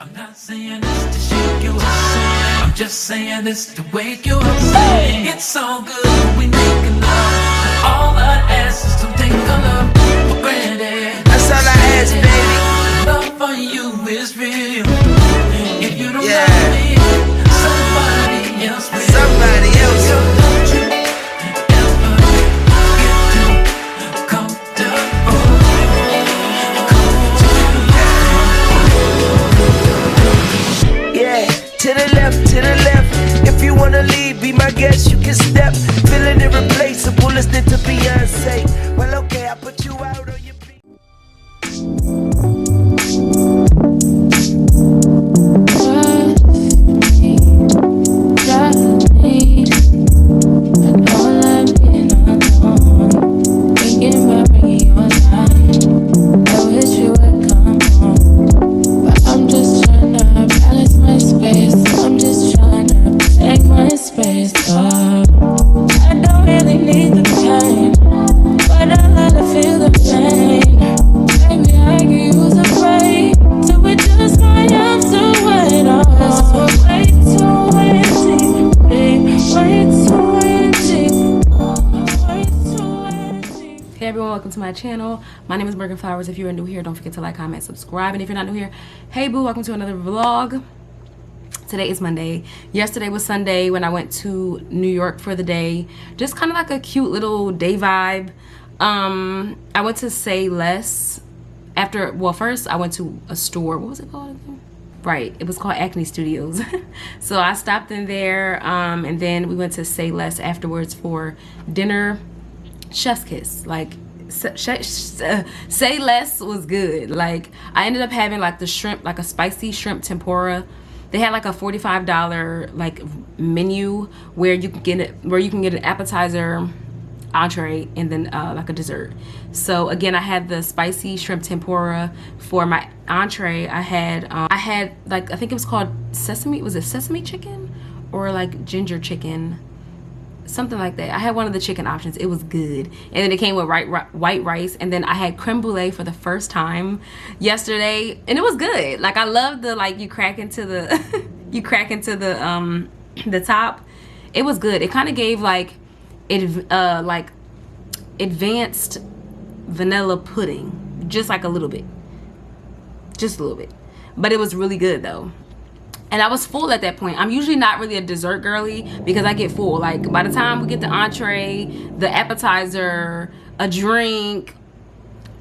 I'm not saying this to shake you up, I'm just saying this to wake you up. It's all good when we make love. All I ask is to take a love for granted. That's all I ask, baby. Love for you is real. If you don't love me, somebody else will. Somebody else will. Don't you ever get too comfortable. Yeah, to the left, to the left. If you wanna leave, be my guest, you can step. Feeling irreplaceable, listening to Beyonce. Well, okay, I put you out on your feet. Welcome to my channel. My name is MORGANNFLOWERS. If you are new here, don't forget to like, comment, subscribe. And if you're not new here, hey boo, welcome to another vlog. Today is Monday. Yesterday was Sunday when I went to New York for the day. Just kind of like a cute little day vibe. I went to Say Less after, well, first I went to a store. What was it called again? Right, it was called Acne Studios. So I stopped in there, and then we went to Say Less afterwards for dinner. Chef's kiss. Like, Say Less was good. Like, I ended up having like the shrimp, like a spicy shrimp tempura. They had like a $45 like menu where you can get an appetizer, entree, and then like a dessert. So again, I had the spicy shrimp tempura. For my entree, I had like, I think it was called sesame. Was it sesame chicken or like ginger chicken? Something like that. I had one of the chicken options. It was good. And then it came with white rice. And then I had creme brulee for the first time yesterday, and it was good. Like, I love the, like, you crack into the the top. It was good. It kind of gave like advanced vanilla pudding, just like a little bit, but it was really good though. And I was full at that point. I'm usually not really a dessert girly because I get full. Like, by the time we get the entree, the appetizer, a drink,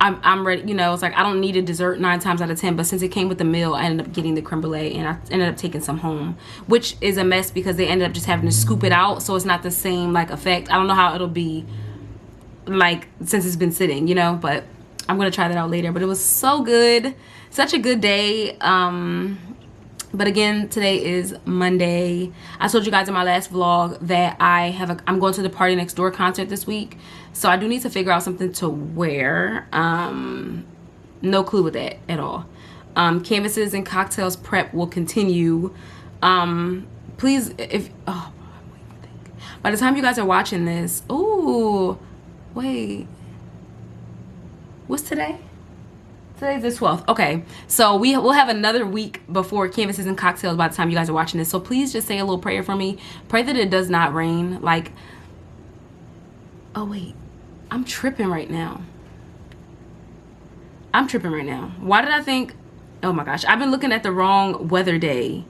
I'm ready. You know, it's like I don't need a dessert 9 times out of 10. But since it came with the meal, I ended up getting the creme brulee, and I ended up taking some home, which is a mess because they ended up just having to scoop it out, so it's not the same like effect. I don't know how it'll be like since it's been sitting, you know. But I'm gonna try that out later. But it was so good, such a good day. But again, today is Monday. I told you guys in my last vlog that I'm going to the Party Next Door concert this week. So I do need to figure out something to wear. No clue with that at all. Canvases and cocktails prep will continue. Please, by the time you guys are watching this, ooh, wait, what's today? Today's the 12th. Okay, so we'll have another week before Canvases and Cocktails by the time you guys are watching this. So please just say a little prayer for me. Pray that it does not rain. Like, oh wait, I'm tripping right now. Why did I think, oh my gosh, I've been looking at the wrong weather day.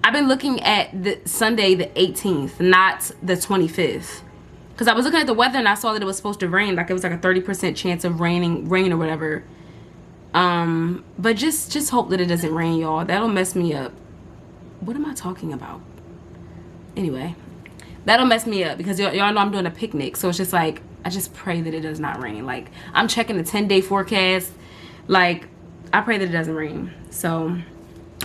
I've been looking at the Sunday the 18th, not the 25th. Because I was looking at the weather and I saw that it was supposed to rain. Like, it was like a 30% chance of rain or whatever. But just hope that it doesn't rain, y'all. That'll mess me up. What am I talking about? Anyway, that'll mess me up because y'all know I'm doing a picnic, so it's just like, I just pray that it does not rain. Like, I'm checking the 10-day forecast. Like, I pray that it doesn't rain. So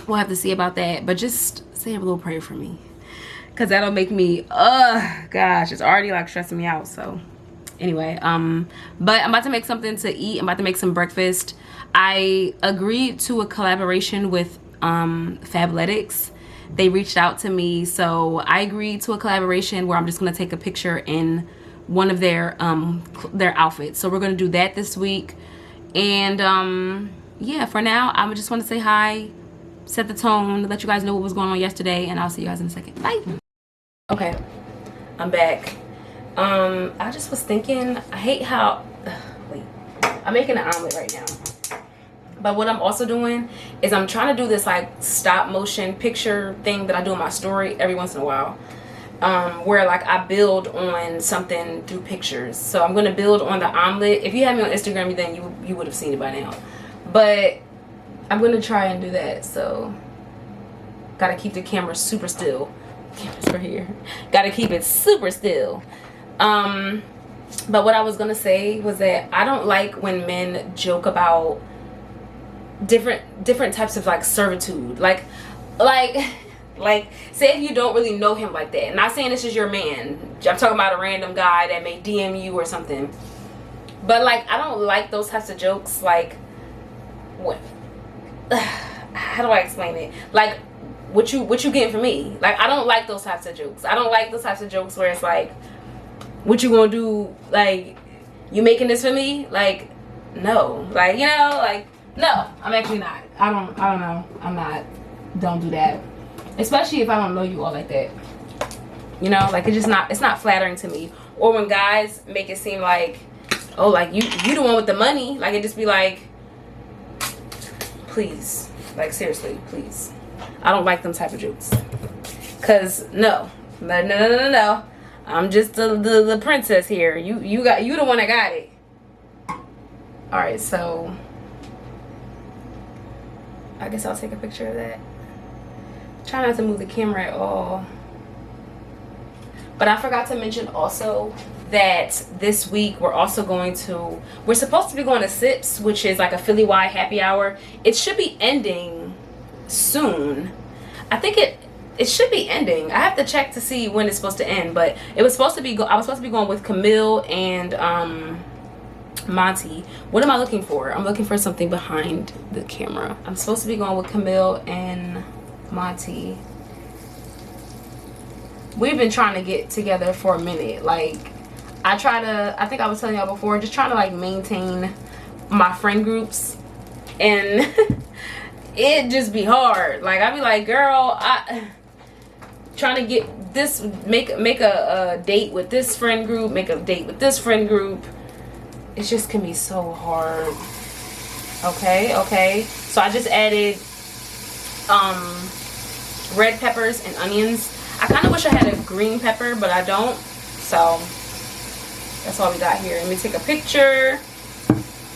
we'll have to see about that, but just say a little prayer for me because that'll make me, gosh, it's already like stressing me out. So anyway, but I'm about to make something to eat. I'm about to make some breakfast. I agreed to a collaboration with Fabletics. They reached out to me, so I agreed to a collaboration where I'm just gonna take a picture in one of their outfits. So we're gonna do that this week. And yeah, for now, I just want to say hi set the tone, let you guys know what was going on yesterday, and I'll see you guys in a second. Bye. Okay, I'm back. I just was thinking, I hate how, wait, I'm making an omelet right now. But what I'm also doing is I'm trying to do this like stop motion picture thing that I do in my story every once in a while. Where like I build on something through pictures. So I'm gonna build on the omelet. If you have me on Instagram, then you would have seen it by now. But I'm gonna try and do that. So gotta keep the camera super still. Camera's right here. Gotta keep it super still. But what I was gonna say was that I don't like when men joke about different types of like servitude. Like say if you don't really know him like that. Not saying this is your man. I'm talking about a random guy that may DM you or something. But like I don't like those types of jokes. Like what? How do I explain it? Like what you getting from me? Like I don't like those types of jokes. I don't like those types of jokes where it's like, what you gonna do? Like you making this for me? Like no. Like, you know, like no. I'm actually not. I don't know. I'm not. Don't do that. Especially if I don't know you all like that. You know, like it's not flattering to me. Or when guys make it seem like, oh, like you the one with the money. Like it just be like, please. Like seriously, please. I don't like them type of jokes. Cause no. I'm just the princess here. You the one that got it. Alright, so I guess I'll take a picture of that. Try not to move the camera at all. But I forgot to mention also that this week we're supposed to be going to Sips, which is like a Philly-wide happy hour. It should be ending soon. I think it should be ending. I have to check to see when it's supposed to end, but it was supposed to be I was supposed to be going with Camille and Monty. What am I looking for? I'm looking for something behind the camera. I'm supposed to be going with Camille and Monty. We've been trying to get together for a minute. Like I think I was telling y'all before, just trying to like maintain my friend groups, and it just be hard. Like I be like, girl, I trying to get this, make a date with this friend group, make a date with this friend group. It just can be so hard. Okay, so I just added red peppers and onions. I kind of wish I had a green pepper, but I don't. So that's all we got here. Let me take a picture.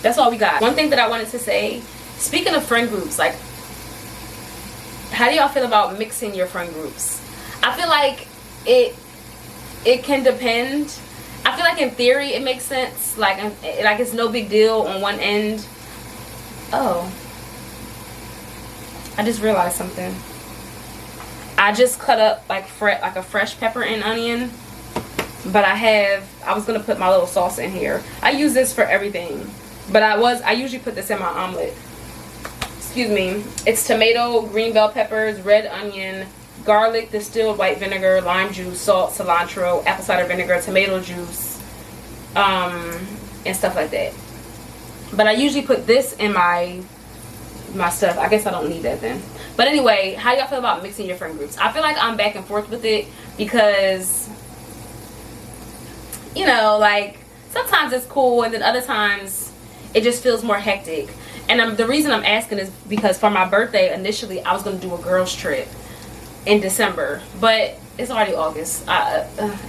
That's all we got. One thing that I wanted to say, speaking of friend groups, like how do y'all feel about mixing your friend groups? I feel like it can depend. I feel like in theory it makes sense. Like it's no big deal on one end. Oh, I just realized something. I just cut up like a fresh pepper and onion, but I was gonna put my little sauce in here. I use this for everything, but I usually put this in my omelet. Excuse me. It's tomato, green bell peppers, red onion, garlic, distilled white vinegar, lime juice, salt, cilantro, apple cider vinegar, tomato juice, and stuff like that. But I usually put this in my stuff. I guess I don't need that then. But anyway, how y'all feel about mixing your friend groups? I feel like I'm back and forth with it because, you know, like sometimes it's cool and then other times it just feels more hectic. And the reason I'm asking is because for my birthday, initially I was going to do a girls trip in December, but it's already August.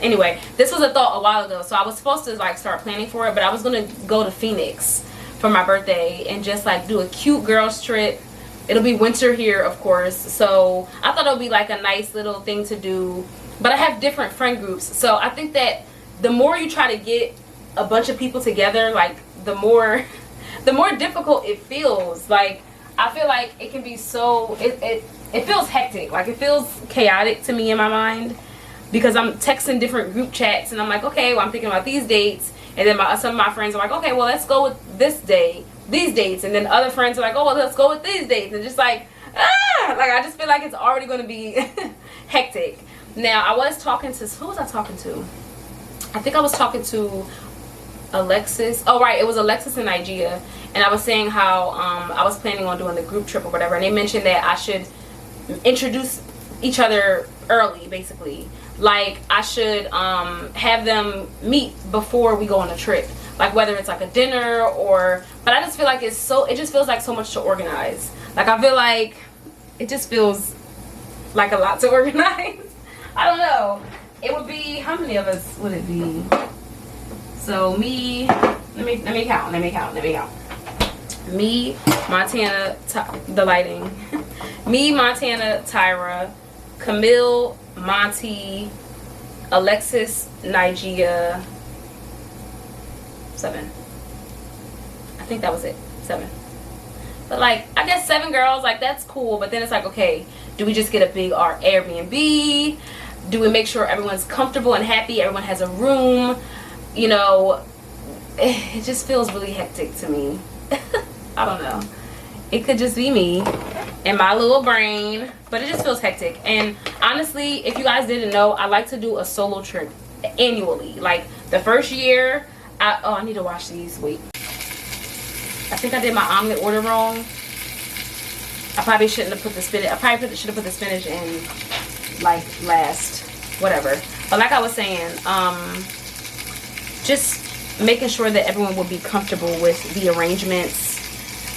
Anyway, this was a thought a while ago, so I was supposed to like start planning for it, but I was going to go to Phoenix for my birthday and just like do a cute girls trip. It'll be winter here, of course, so I thought it would be like a nice little thing to do. But I have different friend groups, so I think that the more you try to get a bunch of people together, like the more difficult it feels. Like I feel like it can be so it feels hectic. Like it feels chaotic to me in my mind because I'm texting different group chats and I'm like, okay, well I'm thinking about these dates, and then some of my friends are like, okay, well let's go with this day, these dates, and then other friends are like, oh well let's go with these dates, and just like like I just feel like it's already going to be hectic. Now I was talking to, who was I talking to? I think I was talking to Alexis. Oh right, it was Alexis and Nigeria, and I was saying how I was planning on doing the group trip or whatever, and they mentioned that I should introduce each other early, basically. Like I should have them meet before we go on a trip, like whether it's like a dinner or, but I just feel like it just feels like so much to organize. Like I feel like it just feels like a lot to organize. I don't know. It would be, how many of us would it be? So me, let me count. Me, Montana, the lighting. Me, Montana, Tyra, Camille, Monty, Alexis, Nigeria. 7. I think that was it. 7. But like, I guess 7 girls, like that's cool. But then it's like, okay, do we just get a big Airbnb? Do we make sure everyone's comfortable and happy? Everyone has a room? You know, it just feels really hectic to me. I don't know. It could just be me and my little brain, but it just feels hectic. And honestly, if you guys didn't know, I like to do a solo trip annually. Like the first year, I need to wash these. Wait. I think I did my omelet order wrong. I probably shouldn't have put the spinach. I probably should have put the spinach in like last, whatever. But like I was saying, just making sure that everyone will be comfortable with the arrangements.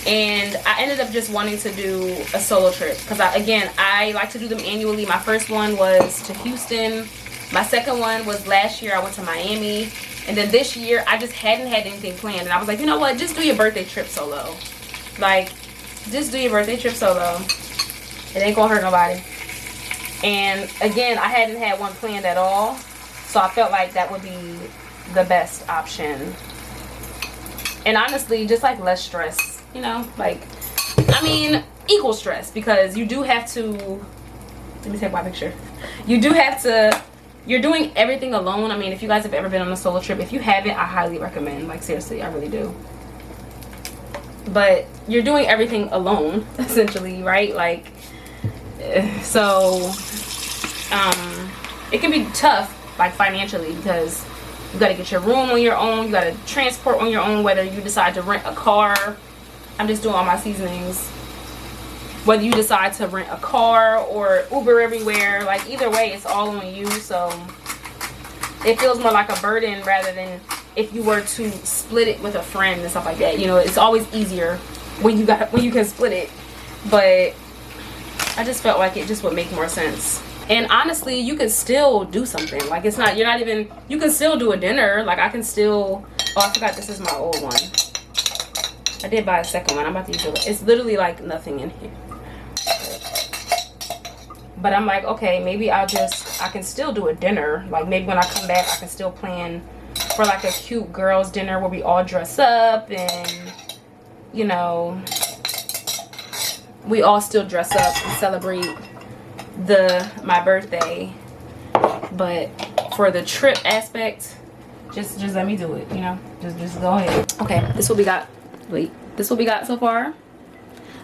And I ended up just wanting to do a solo trip because I like to do them annually. My first one was to Houston. My second one was last year. I went to Miami. And then this year I just hadn't had anything planned, and I was like, you know what, just do your birthday trip solo. Like, just do your birthday trip solo. It ain't gonna hurt nobody. And again, I hadn't had one planned at all, so I felt like that would be the best option. And honestly, just like less stress, you know, like, I mean, equal stress, because you do have to, let me take my picture. You do have to, you're doing everything alone. I mean, if you guys have ever been on a solo trip, if you haven't, I highly recommend. Like, seriously, I really do. But you're doing everything alone, essentially, right? Like, so, it can be tough, like, financially, because you got to get your room on your own. You got to transport on your own, whether you decide to rent a car. I'm just doing all my seasonings. Whether you decide to rent a car or Uber everywhere, like either way, it's all on you. So it feels more like a burden rather than if you were to split it with a friend and stuff like that. You know, it's always easier when you can split it. But I just felt like it just would make more sense. And honestly, you can still do something. Like it's not, you're not even, you can still do a dinner. Like I can still, oh, I forgot this is my old one. I did buy a second one. I'm about to use it. It's literally like nothing in here. But I'm like, okay, maybe I can still do a dinner. Like maybe when I come back, I can still plan for like a cute girls dinner where we all dress up and, you know, we all still dress up and celebrate my birthday. But for the trip aspect, just let me do it, you know, just go ahead. Okay, this is what we got. Wait, this is what we got so far.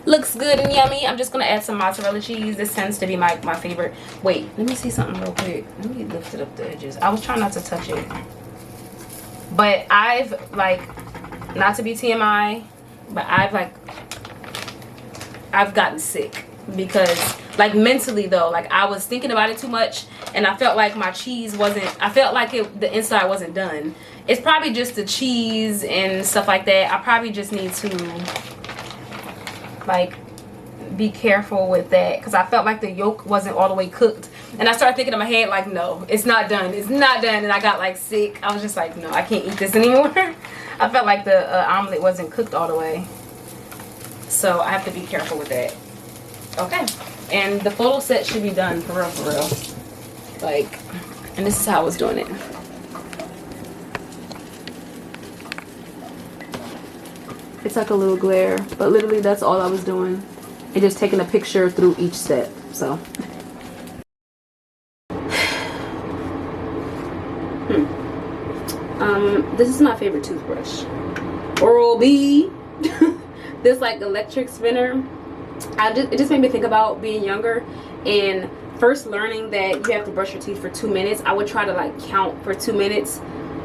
Looks good and yummy. I'm just gonna add some mozzarella cheese. This tends to be my favorite. Wait, let me see something real quick. Let me lift it up the edges. I was trying not to touch it, but I've like, not to be TMI, but I've gotten sick because like mentally though, like I was thinking about it too much and I felt like my cheese wasn't, I felt like the inside wasn't done. It's probably just the cheese and stuff like that. I probably just need to like be careful with that because I felt like the yolk wasn't all the way cooked, and I started thinking in my head like, no, it's not done, and I got like sick. I was just like, no, I can't eat this anymore. I felt like the omelet wasn't cooked all the way, so I have to be careful with that. Okay, and the photo set should be done for real, like, and this is how I was doing it. It's like a little glare, but literally that's all I was doing. And just taking a picture through each step. So this is my favorite toothbrush, Oral-B. This like electric spinner. It just made me think about being younger and first learning that you have to brush your teeth for 2 minutes. I would try to like count for 2 minutes,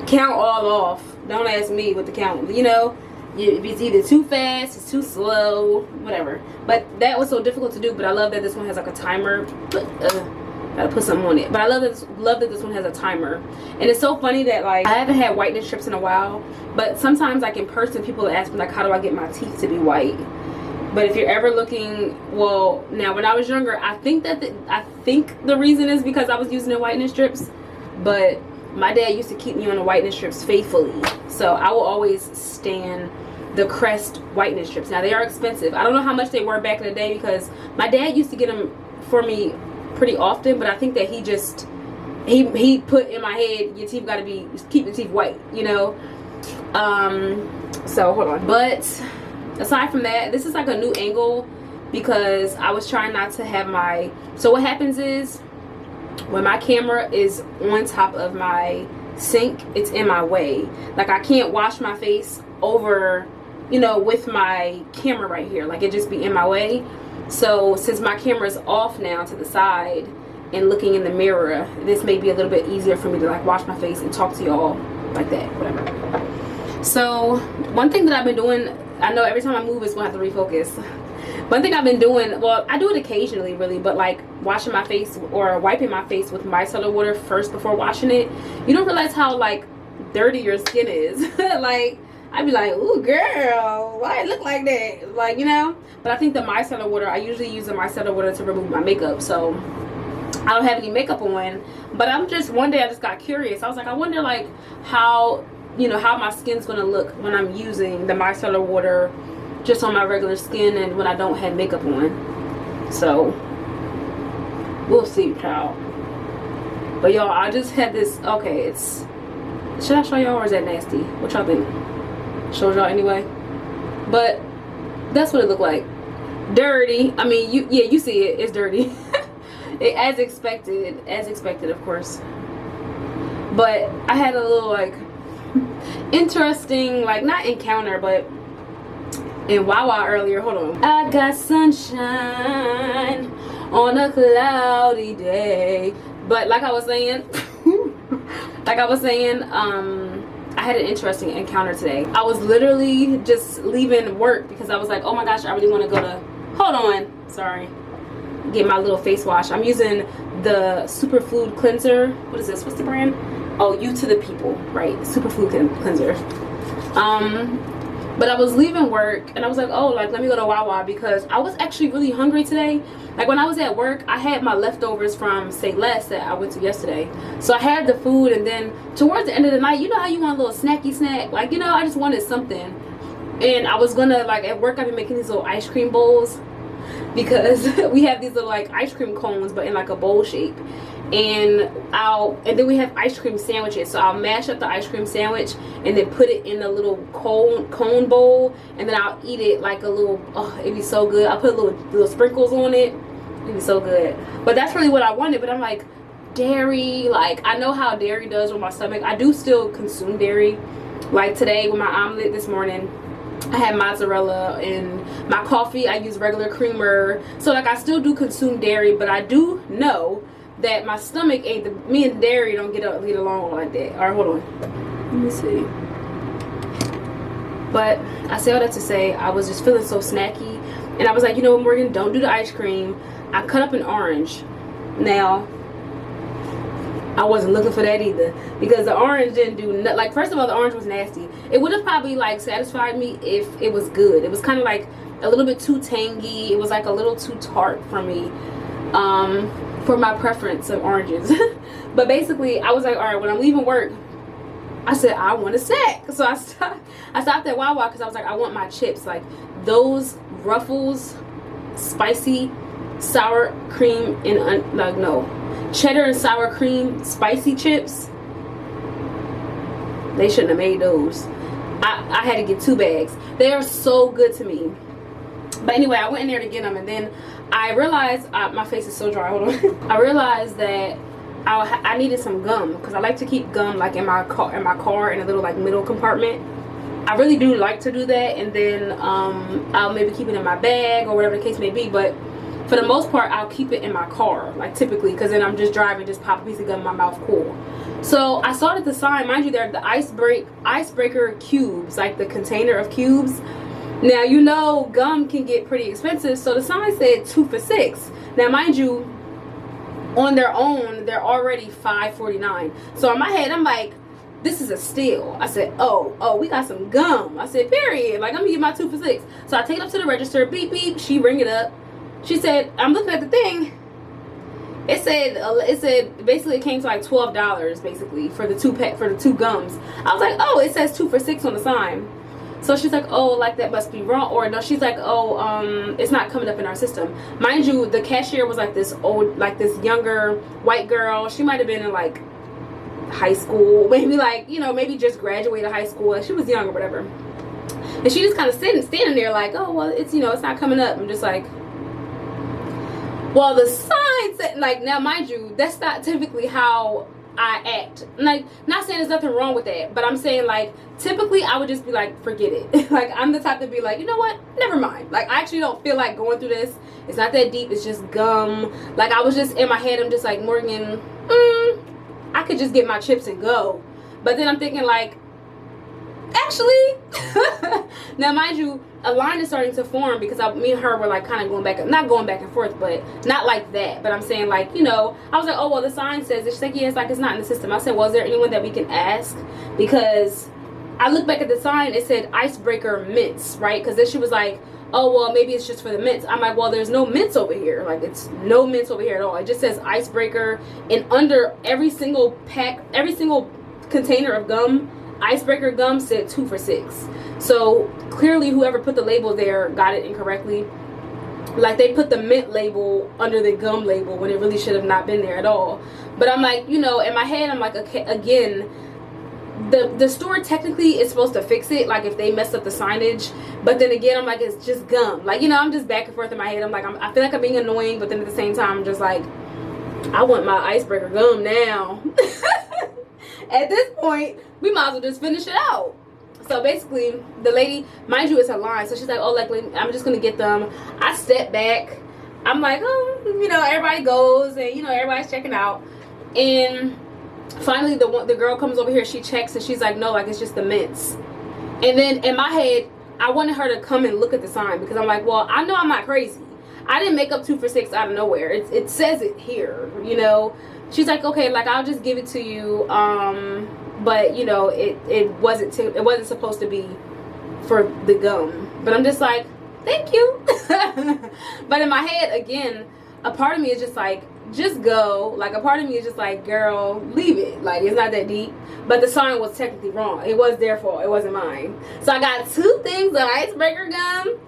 count all off. Don't ask me what to count, you know. It's either too fast, it's too slow, whatever. But that was so difficult to do. But I love that this one has like a timer. Gotta put something on it. But I love that this one has a timer. And it's so funny that like I haven't had whitening strips in a while. But sometimes like in person, people ask me like, how do I get my teeth to be white? But if you're ever looking, well, now when I was younger, I think the reason is because I was using the whitening strips. But my dad used to keep me on the whitening strips faithfully. So I will always stand the Crest whitening strips. Now they are expensive. I don't know how much they were back in the day because my dad used to get them for me pretty often, but I think that he put in my head, your teeth got to be, keep the teeth white, you know. So hold on. But aside from that, this is like a new angle because I was trying not to have my, so what happens is when my camera is on top of my sink, it's in my way. Like I can't wash my face over, you know, with my camera right here. Like it just be in my way. So since my camera is off now to the side and looking in the mirror, this may be a little bit easier for me to like wash my face and talk to y'all like that, whatever. So one thing that I've been doing, I know every time I move it's gonna have to refocus. One thing I've been doing, well, I do it occasionally really, but like washing my face or wiping my face with micellar water first before washing it, you don't realize how like dirty your skin is. Like I'd be like, ooh girl, why it look like that? Like, you know. But I think the micellar water, I usually use the micellar water to remove my makeup, so I don't have any makeup on. But one day I just got curious. I was like, I wonder like how, you know, how my skin's gonna look when I'm using the micellar water just on my regular skin and when I don't have makeup on. So we'll see, child. But y'all, I just had this, okay, it's, should I show y'all or is that nasty? What y'all think? Shows y'all anyway. But that's what it looked like. Dirty. I mean, you see it, it's dirty. as expected of course. But I had a little like interesting, like not encounter, but in Wawa earlier. Hold on. I got sunshine on a cloudy day. But like I was saying, I had an interesting encounter today. I was literally just leaving work because I was like, oh my gosh, I really want to go to, hold on, sorry, get my little face wash. I'm using the Superfood cleanser. What is this? What's the brand? Oh, You to the People, right? Superfood cleanser. But I was leaving work and I was like, oh, like let me go to Wawa because I was actually really hungry today. Like when I was at work, I had my leftovers from Say Less that I went to yesterday. So I had the food, and then towards the end of the night, you know how you want a little snacky snack? Like, you know, I just wanted something. And I was gonna, like at work, I've been making these little ice cream bowls because we have these little like ice cream cones but in like a bowl shape. And then we have ice cream sandwiches, so I'll mash up the ice cream sandwich and then put it in a little cone bowl, and then I'll eat it like a little, oh, it'd be so good. I'll put little sprinkles on it. It'd be so good. But that's really what I wanted. But I'm like, dairy, like I know how dairy does with my stomach. I do still consume dairy. Like today with my omelet this morning, I had mozzarella. In my coffee I use regular creamer. So like I still do consume dairy, but I do know that my stomach ain't, me and dairy don't get along like that. Alright, hold on. Let me see. But I say all that to say, I was just feeling so snacky. And I was like, you know what, Morgan, don't do the ice cream. I cut up an orange. Now, I wasn't looking for that either. Because the orange didn't do nothing. Like, first of all, the orange was nasty. It would have probably, like, satisfied me if it was good. It was kind of, like, a little bit too tangy. It was, like, a little too tart for me. For my preference of oranges. But basically I was like, all right, when I'm leaving work, I said I want a snack. So I stopped at Wawa because I was like, I want my chips, like those Ruffles spicy sour cream and like no cheddar and sour cream spicy chips. They shouldn't have made those. I had to get 2 bags. They are so good to me. But anyway, I went in there to get them, and then I realized, my face is so dry, hold on. I realized that I needed some gum, because I like to keep gum like in my car in a little like middle compartment. I really do like to do that, and then I'll maybe keep it in my bag or whatever the case may be. But For the most part, I'll keep it in my car, like typically, because then I'm just driving, just pop a piece of gum in my mouth, cool. So I saw that the sign, mind you, they're the icebreaker cubes, like the container of cubes. Now, you know, gum can get pretty expensive, so the sign said 2 for $6. Now, mind you, on their own, they're already $5.49. So in my head, I'm like, this is a steal. I said, oh, we got some gum. I said, period. Like, I'm gonna get my 2 for $6. So I take it up to the register, beep, beep. She ring it up. She said, I'm looking at the thing. It said basically it came to like $12 basically for the two gums. I was like, oh, it says 2 for $6 on the sign. So she's like, oh, like that must be wrong. Or no, she's like, oh, it's not coming up in our system. Mind you, the cashier was like this old, like this younger white girl. She might have been in like high school, maybe like, you know, maybe just graduated high school. She was young or whatever. And she just kind of standing there like, oh, well, it's, you know, it's not coming up. I'm just like, well, the sign said, like, now mind you, that's not typically how I act. Like, not saying there's nothing wrong with that, but I'm saying, like, typically I would just be like, forget it. Like, I'm the type to be like, you know what, never mind. Like, I actually don't feel like going through this. It's not that deep. It's just gum. Like, I was just in my head, I'm just like, Morgan, I could just get my chips and go. But then I'm thinking, like, actually, now mind you, a line is starting to form because me and her were like kind of going back, not going back and forth, but not like that. But I'm saying, like, you know, I was like, oh, well, the sign says, she's like, yeah, it's like it's not in the system. I said, well, is there anyone that we can ask? Because I looked back at the sign, it said icebreaker mints, right? Because then she was like, oh, well, maybe it's just for the mints. I'm like, well, there's no mints over here. Like, it's no mints over here at all. It just says icebreaker, and under every single pack, every single container of gum, icebreaker gum said 2 for $6. So clearly whoever put the label there got it incorrectly. Like, they put the mint label under the gum label when it really should have not been there at all. But I'm like, you know, in my head, I'm like, okay, again, the store technically is supposed to fix it, like if they messed up the signage. But then again, I'm like, it's just gum. Like, you know, I'm just back and forth in my head. I'm like, I feel like I'm being annoying, but then at the same time, I'm just like, I want my icebreaker gum now. At this point, we might as well just finish it out. So basically, the lady, mind you, it's a line. So she's like, oh, like, I'm just going to get them. I step back. I'm like, oh, you know, everybody goes and, you know, everybody's checking out. And finally, the girl comes over here. She checks and she's like, no, like, it's just the mints. And then in my head, I wanted her to come and look at the sign because I'm like, well, I know I'm not crazy. I didn't make up 2 for $6 out of nowhere. It says it here, you know. She's like, okay, like, I'll just give it to you. But you know, it wasn't supposed to be for the gum. But I'm just like, thank you. But in my head, again, a part of me is just like, just go. Like, a part of me is just like, girl, leave it. Like, it's not that deep. But the sign was technically wrong. It was their fault. It wasn't mine. So I got 2 things of icebreaker gum,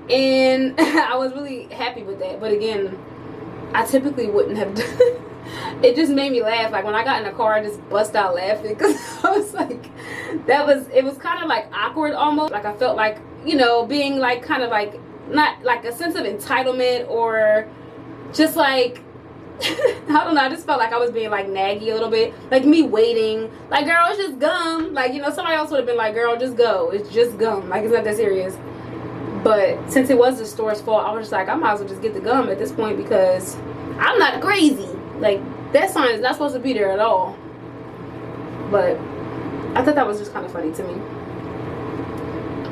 and I was really happy with that. But again, I typically wouldn't have done it. It just made me laugh. Like, when I got in the car, I just bust out laughing because I was like, it was kind of like awkward almost. Like, I felt like, you know, being like kind of like, not like a sense of entitlement or just like, I don't know, I just felt like I was being like naggy a little bit. Like, me waiting, like, girl, it's just gum. Like, you know, somebody else would have been like, girl, just go. It's just gum. Like, it's not that serious. But since it was the store's fault, I was just like, I might as well just get the gum at this point because I'm not crazy. Like, that sign is not supposed to be there at all. But I thought that was just kind of funny to me.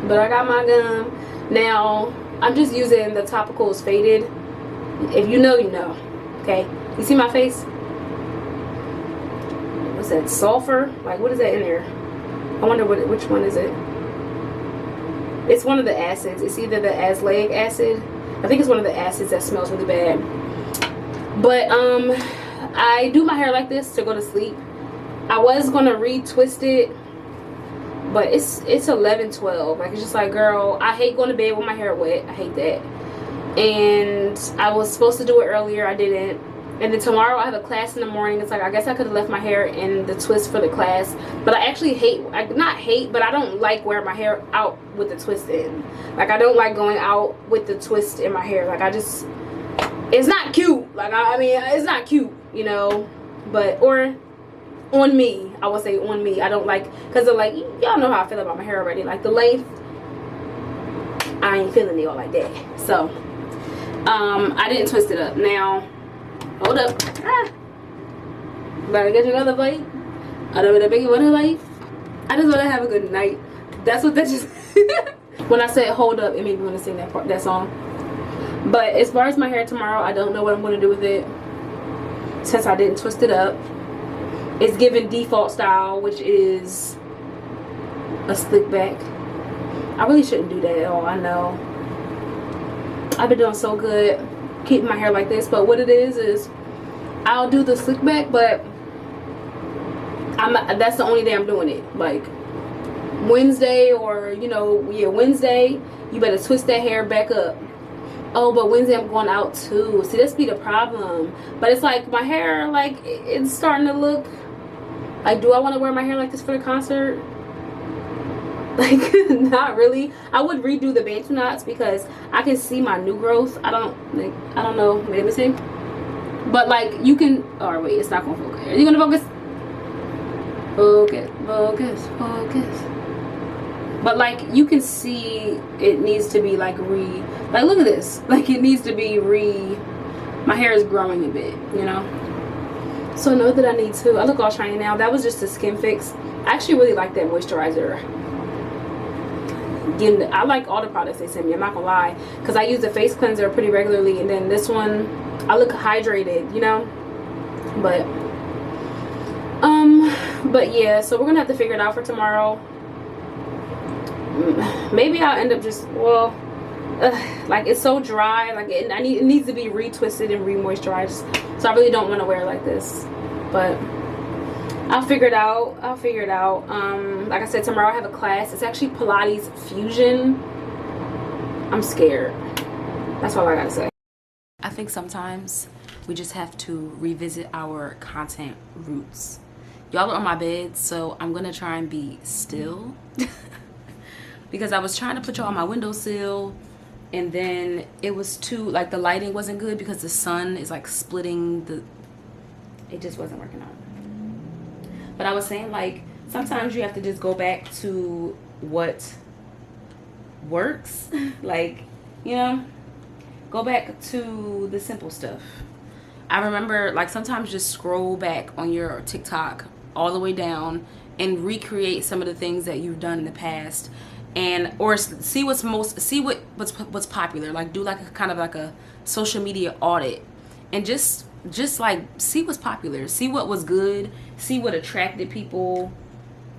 But I got my gum. Now, I'm just using the Topicals Faded. If you know, you know. Okay? You see my face? What's that? Sulfur? Like, what is that in there? I wonder which one is it? It's one of the acids. It's either the azelaic acid. I think it's one of the acids that smells really bad. But I do my hair like this to go to sleep. I was gonna retwist it, but it's 11:12. Like, it's just like, girl, I hate going to bed with my hair wet. I hate that. And I was supposed to do it earlier. I didn't. And then tomorrow I have a class in the morning. It's like, I guess I could have left my hair in the twist for the class. But I actually not hate, but I don't like wearing my hair out with the twist in. Like, I don't like going out with the twist in my hair. Like, it's not cute. Like, I mean, it's not cute, you know. But, or on me, I would say on me. I don't like, because they're like, y'all know how I feel about my hair already. Like, the length, I ain't feeling it all like that. So I didn't twist it up. Now, hold up. Better get another bite. I don't want to make it one bite. I just want to have a good night. That's what that just. When I said hold up, it made me want to sing that song. But as far as my hair tomorrow, I don't know what I'm going to do with it since I didn't twist it up. It's given default style, which is a slick back. I really shouldn't do that at all. I know I've been doing so good keeping my hair like this, but what it is I'll do the slick back, but that's the only day I'm doing it. Like Wednesday, or you know, yeah, Wednesday you better twist that hair back up. Oh, but Wednesday I'm going out too. See, that's be the problem. But it's like my hair, like it's starting to look like, do I want to wear my hair like this for the concert? Like, not really. I would redo the Bantu knots because I can see my new growth. I don't know. Wait, let me see. But like you can, or wait, it's not gonna focus. Are you gonna focus? Focus. But like you can see it needs to be like like look at this. Like it needs to be my hair is growing a bit, you know? So I know that I need to. I look all shiny now. That was just a skin fix. I actually really like that moisturizer. Again, I like all the products they send me, I'm not gonna lie, because I use the face cleanser pretty regularly, and then this one I look hydrated, you know. But yeah, so we're gonna have to figure it out for tomorrow. Maybe I'll end up just, well, like it's so dry, like it needs to be retwisted and re-moisturized, so I really don't want to wear it like this, but I'll figure it out. Like I said, tomorrow I have a class. It's actually Pilates fusion. I'm scared. That's all I gotta say. I think sometimes we just have to revisit our content roots. Y'all are on my bed, so I'm gonna try and be still because I was trying to put y'all on my windowsill, and then it was too, like, the lighting wasn't good because the sun is like splitting it just wasn't working out. But I was saying, like, sometimes you have to just go back to what works. Like, you know, go back to the simple stuff. I remember, like, sometimes just scroll back on your TikTok all the way down and recreate some of the things that you've done in the past, and or see what's popular. Like, do like a kind of like a social media audit, and just like see what's popular, see what was good, see what attracted people.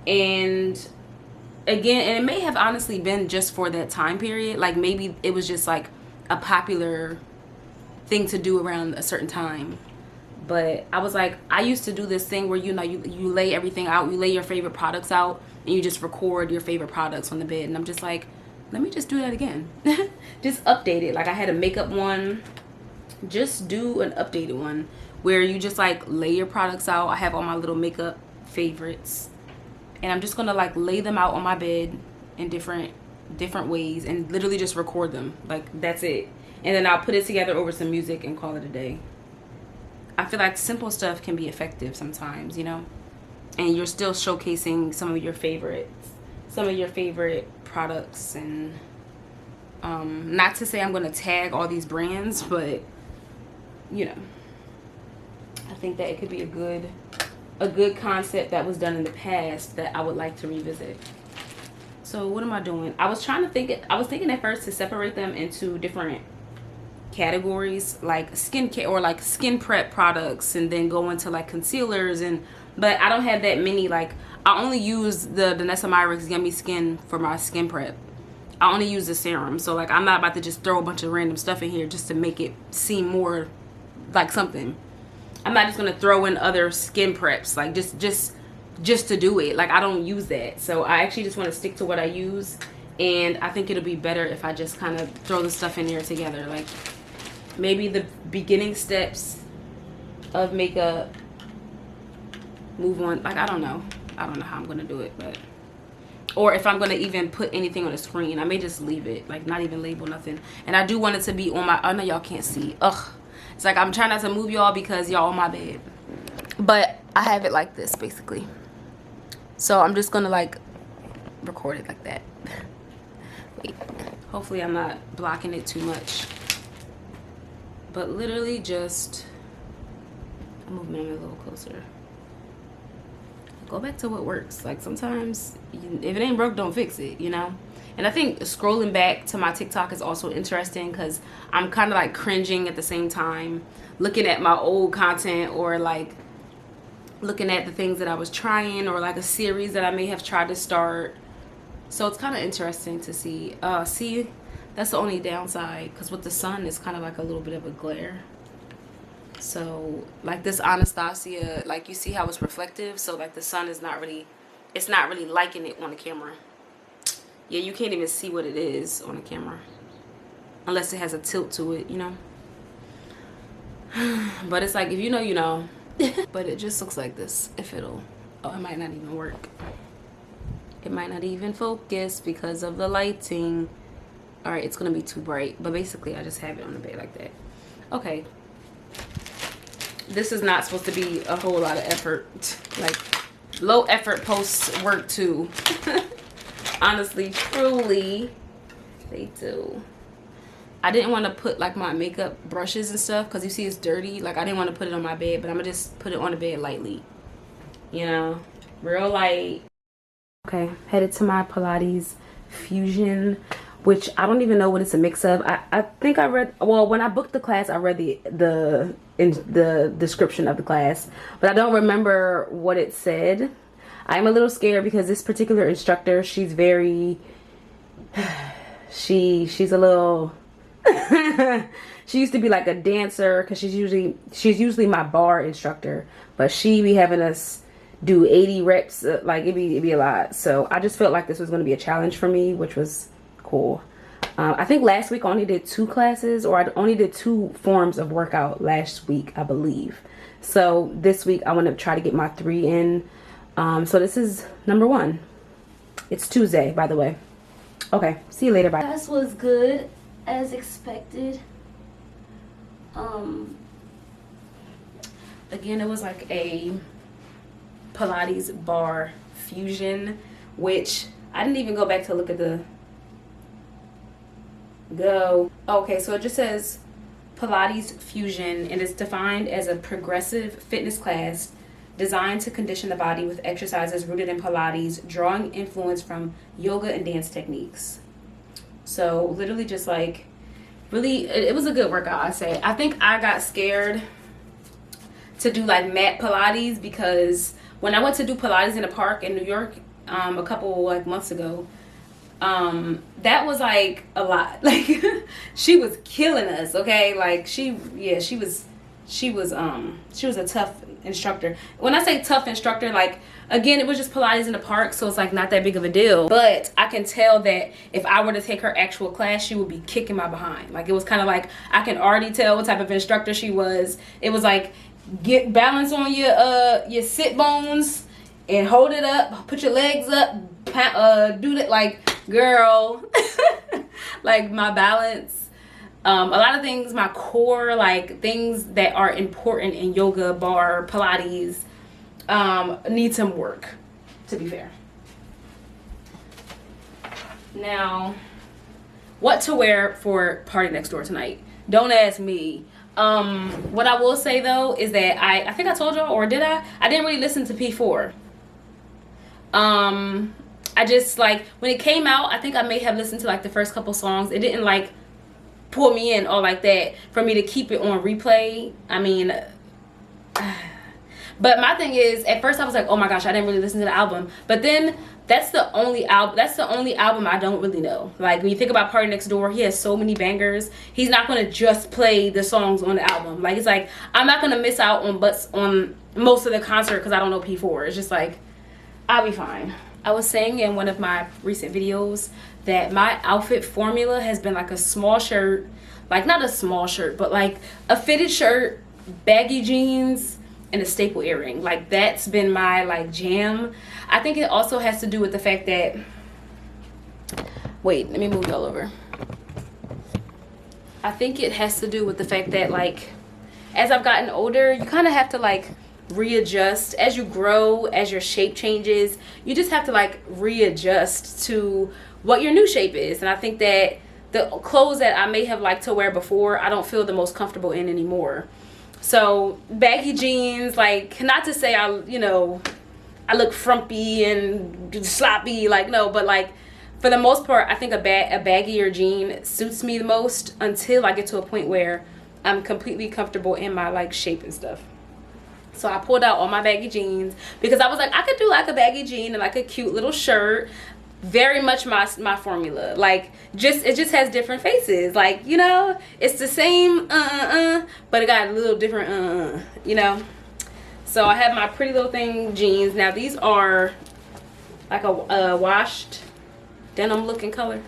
And again, and it may have honestly been just for that time period, like maybe it was just like a popular thing to do around a certain time. But I was like, I used to do this thing where, you know, you lay everything out, you lay your favorite products out, and you just record your favorite products on the bed. And I'm just like, let me just do that again. Just update it. Like, I had a makeup one. Just do an updated one where you just like lay your products out. I have all my little makeup favorites, and I'm just gonna like lay them out on my bed in different ways and literally just record them. Like, that's it. And then I'll put it together over some music and call it a day. I feel like simple stuff can be effective sometimes, you know, and you're still showcasing some of your favorite products. And not to say I'm gonna tag all these brands, but you know, I think that it could be a good concept that was done in the past that I would like to revisit. So what am I doing? I was thinking at first to separate them into different categories, like skincare or like skin prep products, and then go into like concealers, but I don't have that many. Like, I only use the Vanessa Myricks Yummy Skin for my skin prep. I only use the serum, so like I'm not about to just throw a bunch of random stuff in here just to make it seem more like something. I'm not just gonna throw in other skin preps, like just to do it. Like, I don't use that, so I actually just want to stick to what I use. And I think it'll be better if I just kind of throw the stuff in there together. Like, maybe the beginning steps of makeup, move on. Like, I don't know how I'm gonna do it, but, or if I'm gonna even put anything on the screen, I may just leave it, like not even label nothing. And I do want it to be on my, I know y'all can't see, it's like I'm trying not to move y'all because y'all on my bed, but I have it like this basically. So I'm just gonna like record it like that. Wait, hopefully I'm not blocking it too much. But literally just, I'm moving them a little closer. Go back to what works. Like sometimes if it ain't broke, don't fix it, you know? And I think scrolling back to my TikTok is also interesting because I'm kind of like cringing at the same time, looking at my old content or like looking at the things that I was trying or like a series that I may have tried to start. So it's kind of interesting to see. See, that's the only downside because with the sun, it's kind of like a little bit of a glare. So like this Anastasia, like you see how it's reflective. So like the sun is not really, it's not really liking it on the camera. Yeah, you can't even see what it is on the camera unless it has a tilt to it, you know. But it's like, if you know, you know. But it just looks like this. If it'll, oh, it might not even work. It might not even focus because of the lighting. All right, it's gonna be too bright. But basically, I just have it on the bed like that. Okay. This is not supposed to be a whole lot of effort. Like, low effort posts work too. Honestly, truly, they do. I didn't want to put like my makeup brushes and stuff because you see it's dirty. Like I didn't want to put it on my bed, but I'm gonna just put it on the bed lightly, you know, real light. Okay, headed to my Pilates Fusion, which I don't even know what it's a mix of. I think I read, well, when I booked the class, I read the description of the class, but I don't remember what it said. I'm a little scared because this particular instructor, she's very, she's a little, she used to be like a dancer because she's usually my bar instructor, but she be having us do 80 reps, like it'd be a lot. So I just felt like this was going to be a challenge for me, which was cool. I think last week I only did 2 classes, or I only did 2 forms of workout last week, I believe. So this week I want to try to get my 3 in. So this is number 1. It's Tuesday, by the way. Okay, see you later. Bye. Class was good as expected. Again, it was like a Pilates bar fusion, which I didn't even go back to look at the okay, so it just says Pilates fusion, and it's defined as a progressive fitness class designed to condition the body with exercises rooted in Pilates, drawing influence from yoga and dance techniques. So literally just like, really, it was a good workout, I say. I think I got scared to do like mat Pilates because when I went to do Pilates in a park in New York a couple like months ago, that was like a lot. Like she was killing us, okay? Like she was a tough instructor. When I say tough instructor, like again, it was just Pilates in the park, so it's like not that big of a deal. But I can tell that if I were to take her actual class, she would be kicking my behind. Like it was kind of like I can already tell what type of instructor she was. It was like, get balance on your sit bones and hold it up, put your legs up, do that. Like, girl, like my balance, a lot of things, my core, like things that are important in yoga, bar, Pilates, need some work, to be fair. Now, what to wear for Party Next Door tonight? Don't ask me. What I will say though is that I think I told y'all, or did I didn't really listen to P4. I just like, when it came out, I think I may have listened to like the first couple songs. It didn't like pull me in all like that for me to keep it on replay. I mean, but my thing is, at first I was like, oh my gosh, I didn't really listen to the album. But then that's the only album I don't really know. Like when you think about Party Next Door, he has so many bangers. He's not gonna just play the songs on the album. Like it's like, I'm not gonna miss out on most of the concert because I don't know P4. It's just like, I'll be fine. I was saying in one of my recent videos that my outfit formula has been like a small shirt, like not a small shirt, but like a fitted shirt, baggy jeans, and a staple earring. Like that's been my like jam. I think it also has to do with the fact that, wait, let me move y'all over. I think it has to do with the fact that like, as I've gotten older, you kind of have to like readjust as you grow, as your shape changes. You just have to like readjust to what your new shape is. And I think that the clothes that I may have liked to wear before, I don't feel the most comfortable in anymore. So baggy jeans, like, not to say I look frumpy and sloppy, like, no, but like for the most part, I think a baggier jean suits me the most until I get to a point where I'm completely comfortable in my like shape and stuff. So I pulled out all my baggy jeans because I was like, I could do like a baggy jean and like a cute little shirt. Very much my formula. Like, it just has different faces. Like, you know, it's the same but it got a little different you know. So I have my Pretty Little Thing jeans. Now these are like a washed denim looking color.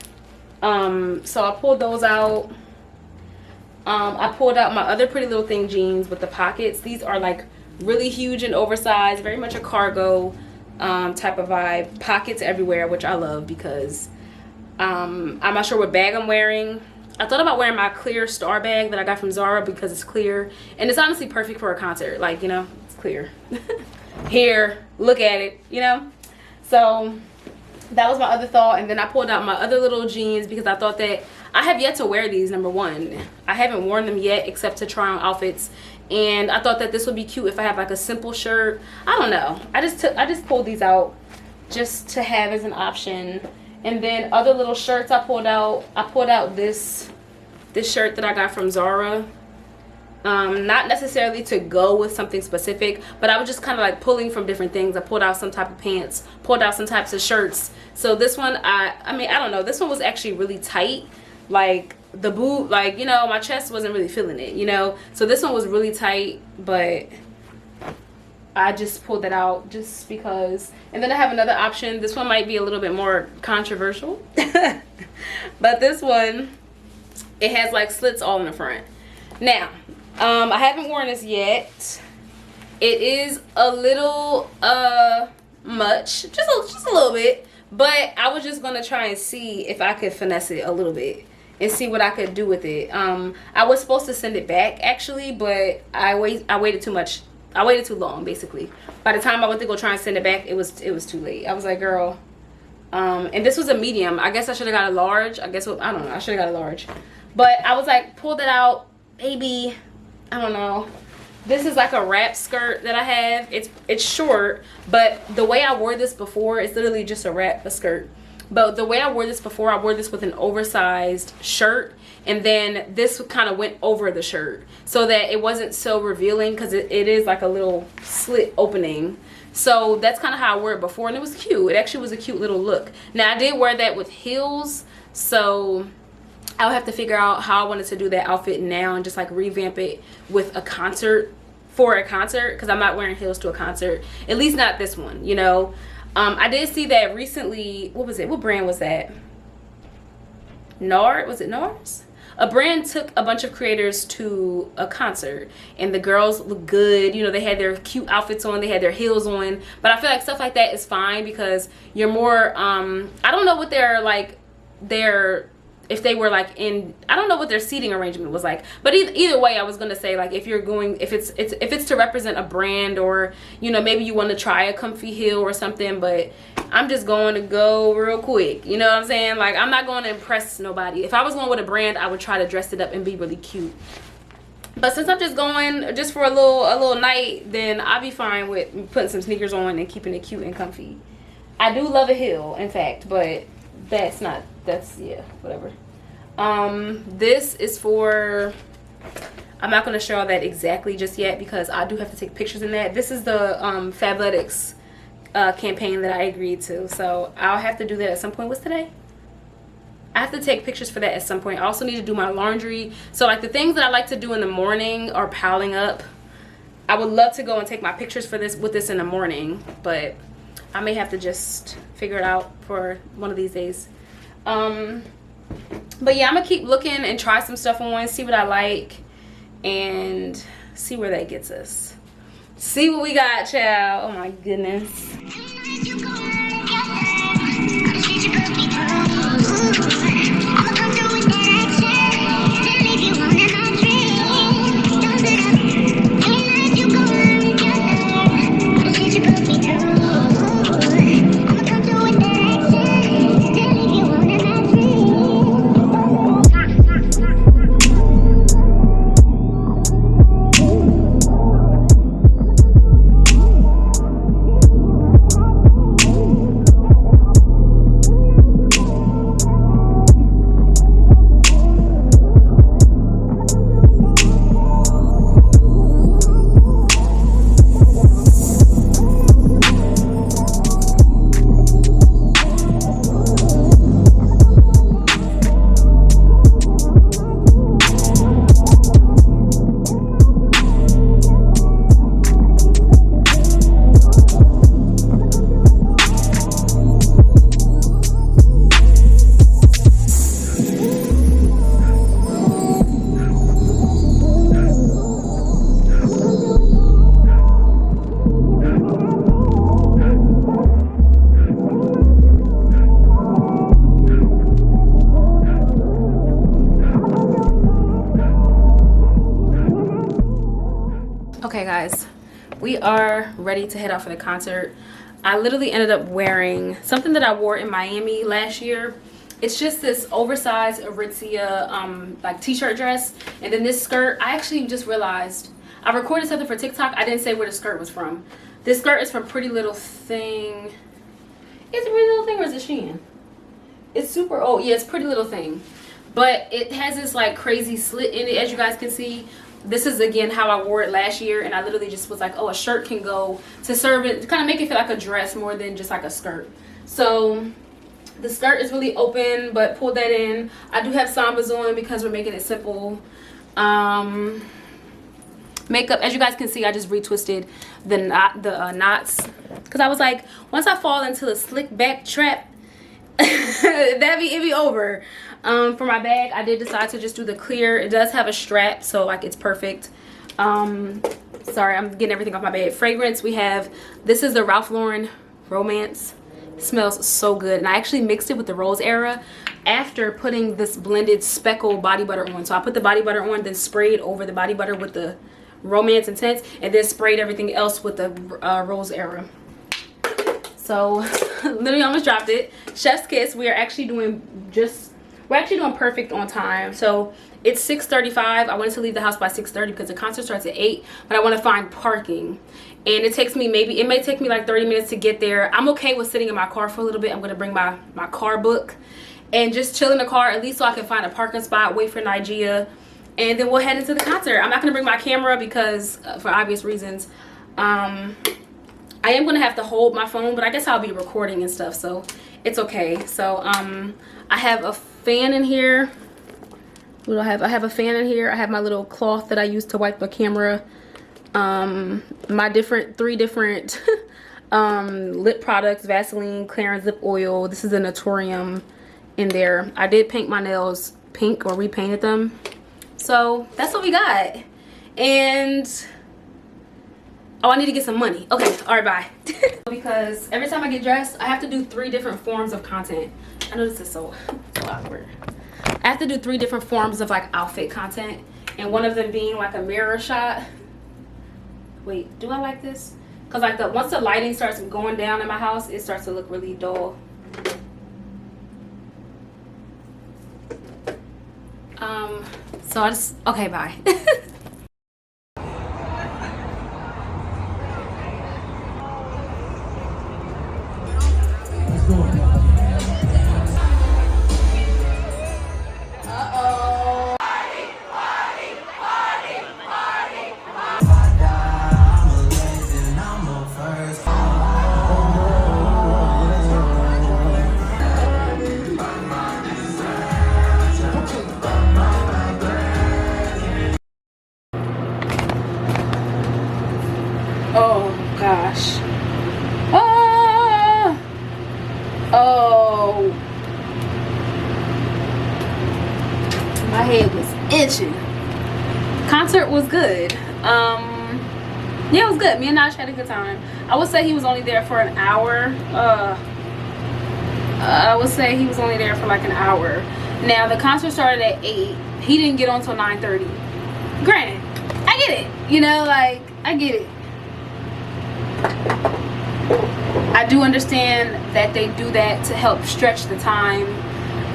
So I pulled those out. I pulled out my other Pretty Little Thing jeans with the pockets. These are like really huge and oversized, very much a cargo type of vibe. Pockets everywhere, which I love because I'm not sure what bag I'm wearing. I thought about wearing my clear star bag that I got from Zara because it's clear and it's honestly perfect for a concert. Like, you know, it's clear. Here, look at it, you know. So that was my other thought. And then I pulled out my other little jeans because I thought that I have yet to wear these. Number one, I haven't worn them yet except to try on outfits, and I thought that this would be cute if I have like a simple shirt. I don't know, I just pulled these out just to have as an option. And then other little shirts I pulled out this shirt that I got from Zara. Not necessarily to go with something specific, but I was just kind of like pulling from different things. I pulled out some type of pants, pulled out some types of shirts. So this one, I mean, I don't know, this one was actually really tight. Like the boot, like, you know, my chest wasn't really feeling it, you know. So this one was really tight, but I just pulled that out just because. And then I have another option. This one might be a little bit more controversial. But this one, it has like slits all in the front. Now, I haven't worn this yet. It is a little much, just a little bit, but I was just gonna try and see if I could finesse it a little bit and see what I could do with it. I was supposed to send it back actually, but I waited too much. I waited too long basically. By the time I went to go try and send it back, it was too late. I was like, girl. And this was a medium. I guess I should have got a large. I don't know. I should have got a large. But I was like, pulled it out. Maybe, I don't know. This is like a wrap skirt that I have. It's short, but the way I wore this before, it's literally just a skirt. But the way I wore this before, I wore this with an oversized shirt, and then this kind of went over the shirt so that it wasn't so revealing, because it is like a little slit opening. So that's kind of how I wore it before, and it was cute. It actually was a cute little look. Now I did wear that with heels, so I'll have to figure out how I wanted to do that outfit now and just like revamp it with a concert, for a concert, because I'm not wearing heels to a concert, at least not this one, you know. I did see that recently. What was it? What brand was that? NARS? Was it NARS? A brand took a bunch of creators to a concert, and the girls looked good. You know, they had their cute outfits on, they had their heels on. But I feel like stuff like that is fine because you're more, I don't know what if they were like in, I don't know what their seating arrangement was like, but either way, I was gonna say, like, if you're going, if it's to represent a brand, or, you know, maybe you want to try a comfy heel or something, but I'm just going to go real quick, you know what I'm saying? Like, I'm not going to impress nobody. If I was going with a brand, I would try to dress it up and be really cute. But since I'm just going just for a little night, then I'll be fine with putting some sneakers on and keeping it cute and comfy. I do love a heel, in fact, but yeah, whatever. This is for, I'm not going to show all that exactly just yet because I do have to take pictures in that. This is the Fabletics campaign that I agreed to, so I'll have to do that at some point. What's today? I have to take pictures for that at some point. I also need to do my laundry. So like the things that I like to do in the morning are piling up. I would love to go and take my pictures for this in the morning, but I may have to just figure it out for one of these days. But yeah, I'm gonna keep looking and try some stuff on, see what I like, and see where that gets us. See what we got, child. Oh my goodness. Okay guys, we are ready to head out for the concert. I literally ended up wearing something that I wore in Miami last year. It's just this oversized Aritzia like t-shirt dress, and then this skirt. I actually just realized I recorded something for TikTok. I didn't say where the skirt was from. This skirt is from Pretty Little Thing. Is it Pretty Little Thing or is it Shein? It's super old. Yeah, it's Pretty Little Thing, but it has this like crazy slit in it, as you guys can see. This is again how I wore it last year, and I literally just was like, oh, a shirt can go to serve it, kind of make it feel like a dress more than just like a skirt. So the skirt is really open, but pull that in. I do have sambas on because we're making it simple. Makeup, as you guys can see, I just retwisted the knots because I was like, once I fall into the slick back trap, it'd be over. For my bag, I did decide to just do the clear. It does have a strap, so like it's perfect. Sorry, I'm getting everything off my bed. Fragrance, we have, this is the Ralph Lauren Romance. It smells so good, and I actually mixed it with the Rose Era after putting this blended speckle body butter on. So I put the body butter on, then sprayed over the body butter with the Romance Intense, and then sprayed everything else with the Rose Era. So literally almost dropped it. Chef's kiss. We are actually doing perfect on time. So it's 6:35. I wanted to leave the house by 6:30 because the concert starts at 8, but I want to find parking, and it takes me it may take me like 30 minutes to get there. I'm okay with sitting in my car for a little bit. I'm going to bring my car book and just chill in the car, at least so I can find a parking spot, wait for Nigeria, and then we'll head into the concert. I'm not going to bring my camera because for obvious reasons. I am going to have to hold my phone, but I guess I'll be recording and stuff, so it's okay. So I have a fan in here. What do I have? I have a fan in here. I have my little cloth that I use to wipe the camera. My three different lip products: Vaseline, Clarins lip oil. This is a Naturium in there. I did paint my nails pink, or repainted them. So that's what we got. And oh, I need to get some money. Okay, all right, bye. Because every time I get dressed, I have to do 3 different forms of content. I know this is so awkward. I have to do 3 different forms of like outfit content, and one of them being like a mirror shot. Wait, do I like this? Because like once the lighting starts going down in my house, it starts to look really dull. So I just, okay, bye. Oh gosh. Ah! Oh. My head was itching. Concert was good. Yeah, it was good. Me and Nash had a good time. I would say he was only there for an hour. I would say he was only there for like an hour. Now the concert started at 8. He didn't get on till 9:30. Granted, I get it. You know, like, I get it. I do understand that they do that to help stretch the time.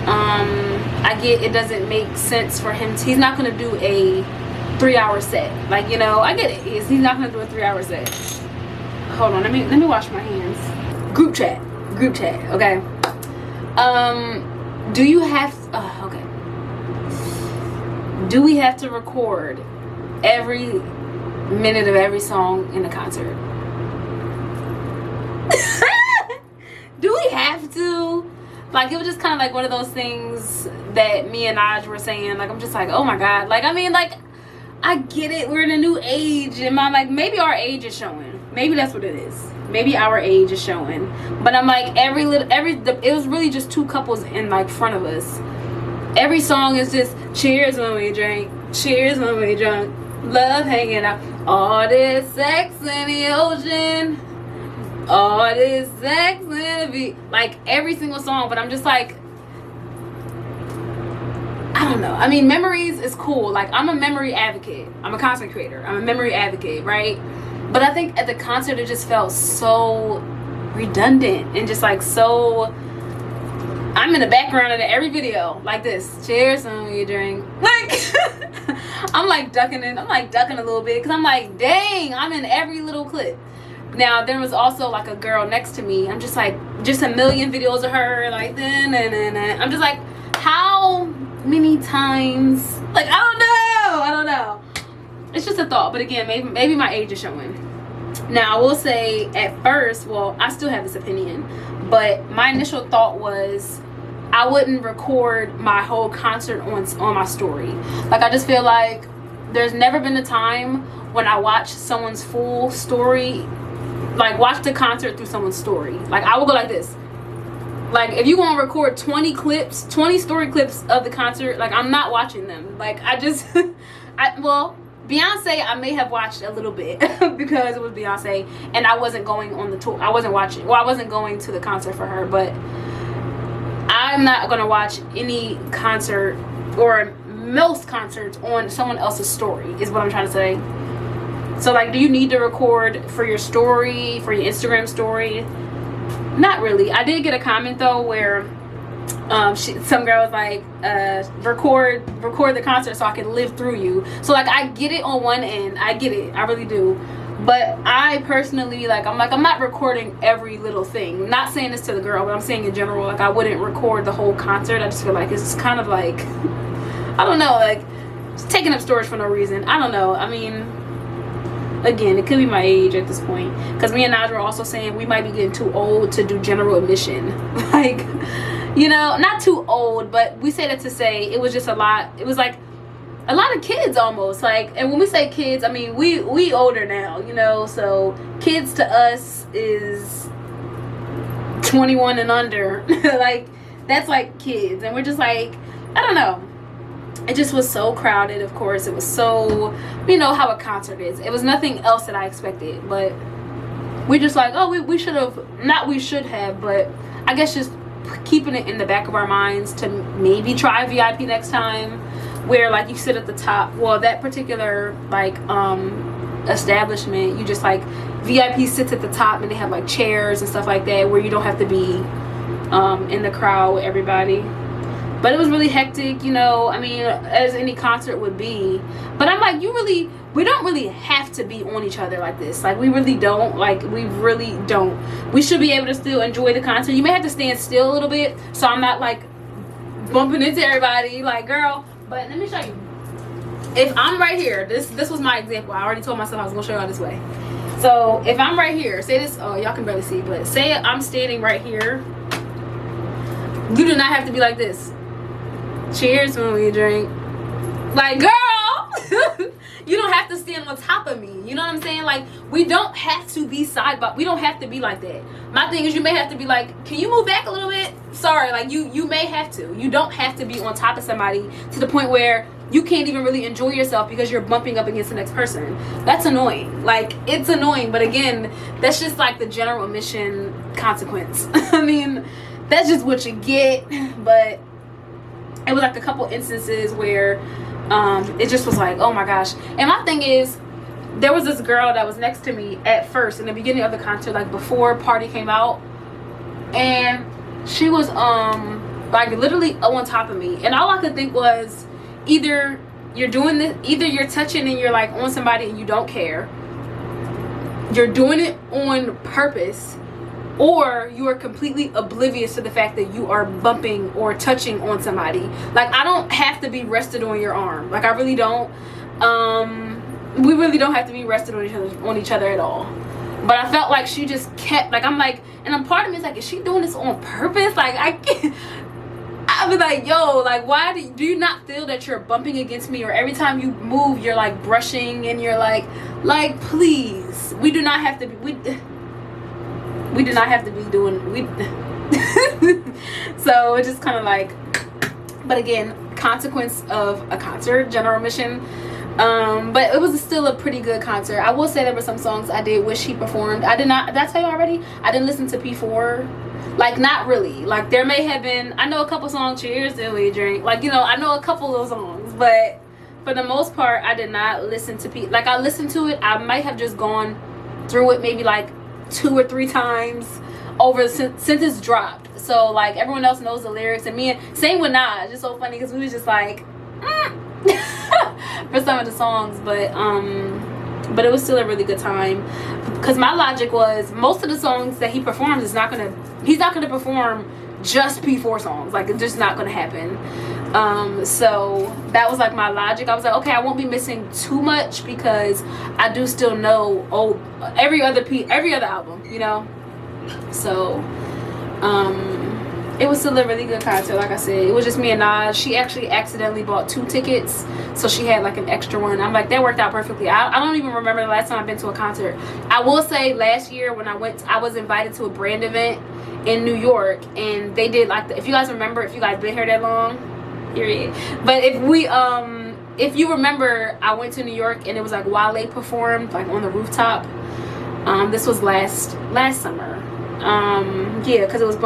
I get it doesn't make sense for him to, he's not going to do a 3-hour set. Like, you know, I get it. He's not going to do a 3-hour set. Hold on, let me wash my hands. Group chat, okay. Do you have okay. Do we have to record every minute of every song in the concert? Do we have to? Like, it was just kind of like one of those things that me and Naj were saying. Like, I'm just like, oh my god. Like, I mean, like, I get it. We're in a new age, and I'm like, maybe our age is showing. Maybe that's what it is. Maybe our age is showing. But I'm like, it was really just 2 couples in like front of us. Every song is just cheers when we drink, cheers when we drunk, love hanging out, all this sex in the ocean, all this sex in the beat. Like every single song, but I'm just like, I don't know. I mean, memories is cool. Like, I'm a memory advocate. I'm a content creator. I'm a memory advocate, right? But I think at the concert, it just felt so redundant and just like so. I'm in the background of every video like this. Cheers, some you drink. Like, I'm like ducking in. I'm like ducking a little bit because I'm like, dang, I'm in every little clip. Now there was also like a girl next to me. I'm just like, just a million videos of her like, I'm just like, how many times? Like, I don't know. It's just a thought, but again, maybe my age is showing. Now I will say at first, well, I still have this opinion, but my initial thought was I wouldn't record my whole concert on my story. Like, I just feel like there's never been a time when I watch someone's full story, like watch the concert through someone's story. Like, I will go like this. Like, if you want to record 20 story clips of the concert, like, I'm not watching them. Like, I just, well, Beyonce, I may have watched a little bit because it was Beyonce and I wasn't going on the tour. I wasn't going to the concert for her, but I'm not going to watch any concert or most concerts on someone else's story is what I'm trying to say. So, like, do you need to record for your story, for your Instagram story? Not really. I did get a comment though where some girl was like, record the concert so I can live through you. So, like, I get it on one end. I get it. I really do. But I personally, like, I'm not recording every little thing. Not saying this to the girl, but I'm saying in general, like, I wouldn't record the whole concert. I just feel like it's kind of like, I don't know, like, just taking up storage for no reason. I don't know. I mean, again, it could be my age at this point. Because me and Naj were also saying we might be getting too old to do general admission. Like, you know, not too old, but we say that to say it was just a lot. It was like a lot of kids almost. Like, and when we say kids, I mean, we older now, you know. So kids to us is 21 and under. Like, that's like kids. And we're just like, I don't know. It just was so crowded, of course. It was so, you know, how a concert is. It was nothing else that I expected. But we just like, oh, we should have, not we should have, but I guess just keeping it in the back of our minds to maybe try VIP next time. Where, like, you sit at the top. Well, that particular, like, establishment, you just, like, VIP sits at the top and they have, like, chairs and stuff like that where you don't have to be in the crowd with everybody. But it was really hectic, you know, I mean, as any concert would be. But I'm like, we don't really have to be on each other like this. Like, we really don't. Like, we really don't. We should be able to still enjoy the concert. You may have to stand still a little bit so I'm not, like, bumping into everybody. Like, girl. But let me show you. If I'm right here, this was my example. I already told myself I was going to show y'all this way. So, if I'm right here, say this, oh, y'all can barely see, but say I'm standing right here. You do not have to be like this. Cheers when we drink. Like, girl, you don't have to stand on top of me. You know what I'm saying? Like, we don't have to be side by. We don't have to be like that. My thing is, you may have to be like, can you move back a little bit? Sorry, like, you may have to. You don't have to be on top of somebody to the point where you can't even really enjoy yourself because you're bumping up against the next person. That's annoying. Like, it's annoying. But again, that's just like the general admission consequence. I mean, that's just what you get. But it was like a couple instances where it just was like, oh my gosh. And my thing is, there was this girl that was next to me at first in the beginning of the concert, like before Party came out, and she was like literally on top of me, and all I could think was either you're doing this, either you're touching and you're like on somebody and you don't care, you're doing it on purpose, or you are completely oblivious to the fact that you are bumping or touching on somebody. Like, I don't have to be rested on your arm. Like, I really don't. We really don't have to be rested on each other at all. But I felt like she just kept, like, I'm like, and a part of me is like, is she doing this on purpose? Like, I can't. I was like, yo, like, why do you not feel that you're bumping against me, or every time you move you're like brushing and you're like please, we do not have to be, we do not have to be doing, so it's just kind of like, but again, consequence of a concert, general admission. But it was still a pretty good concert. I will say there were some songs I did wish he performed. I did not, did I tell you already? I didn't listen to P4. Like, not really. Like, there may have been, I know a couple songs, Cheers, Then We Drink. Like, you know, I know a couple of those songs, but for the most part, I did not listen to like, I listened to it. I might have just gone through it maybe like 2 or 3 times over since it's dropped. So, like, everyone else knows the lyrics, and me, and same with Nas. It's just so funny because we was just like, for some of the songs, but it was still a really good time because my logic was most of the songs that he performs he's not gonna perform just P4 songs. Like, it's just not gonna happen. So that was like my logic. I was like, okay, I won't be missing too much because I do still know every other album, you know. So it was still a really good concert. Like I said, it was just me and Nas. She actually accidentally bought 2 tickets, so she had like an extra one. I'm like, that worked out perfectly. I don't even remember the last time I've been to a concert. I will say last year when I went, I was invited to a brand event in New York, and they did like if you guys remember, if you guys been here that long, period. But if you remember, I went to New York and it was like Wale performed like on the rooftop. This was last summer. Yeah, because it was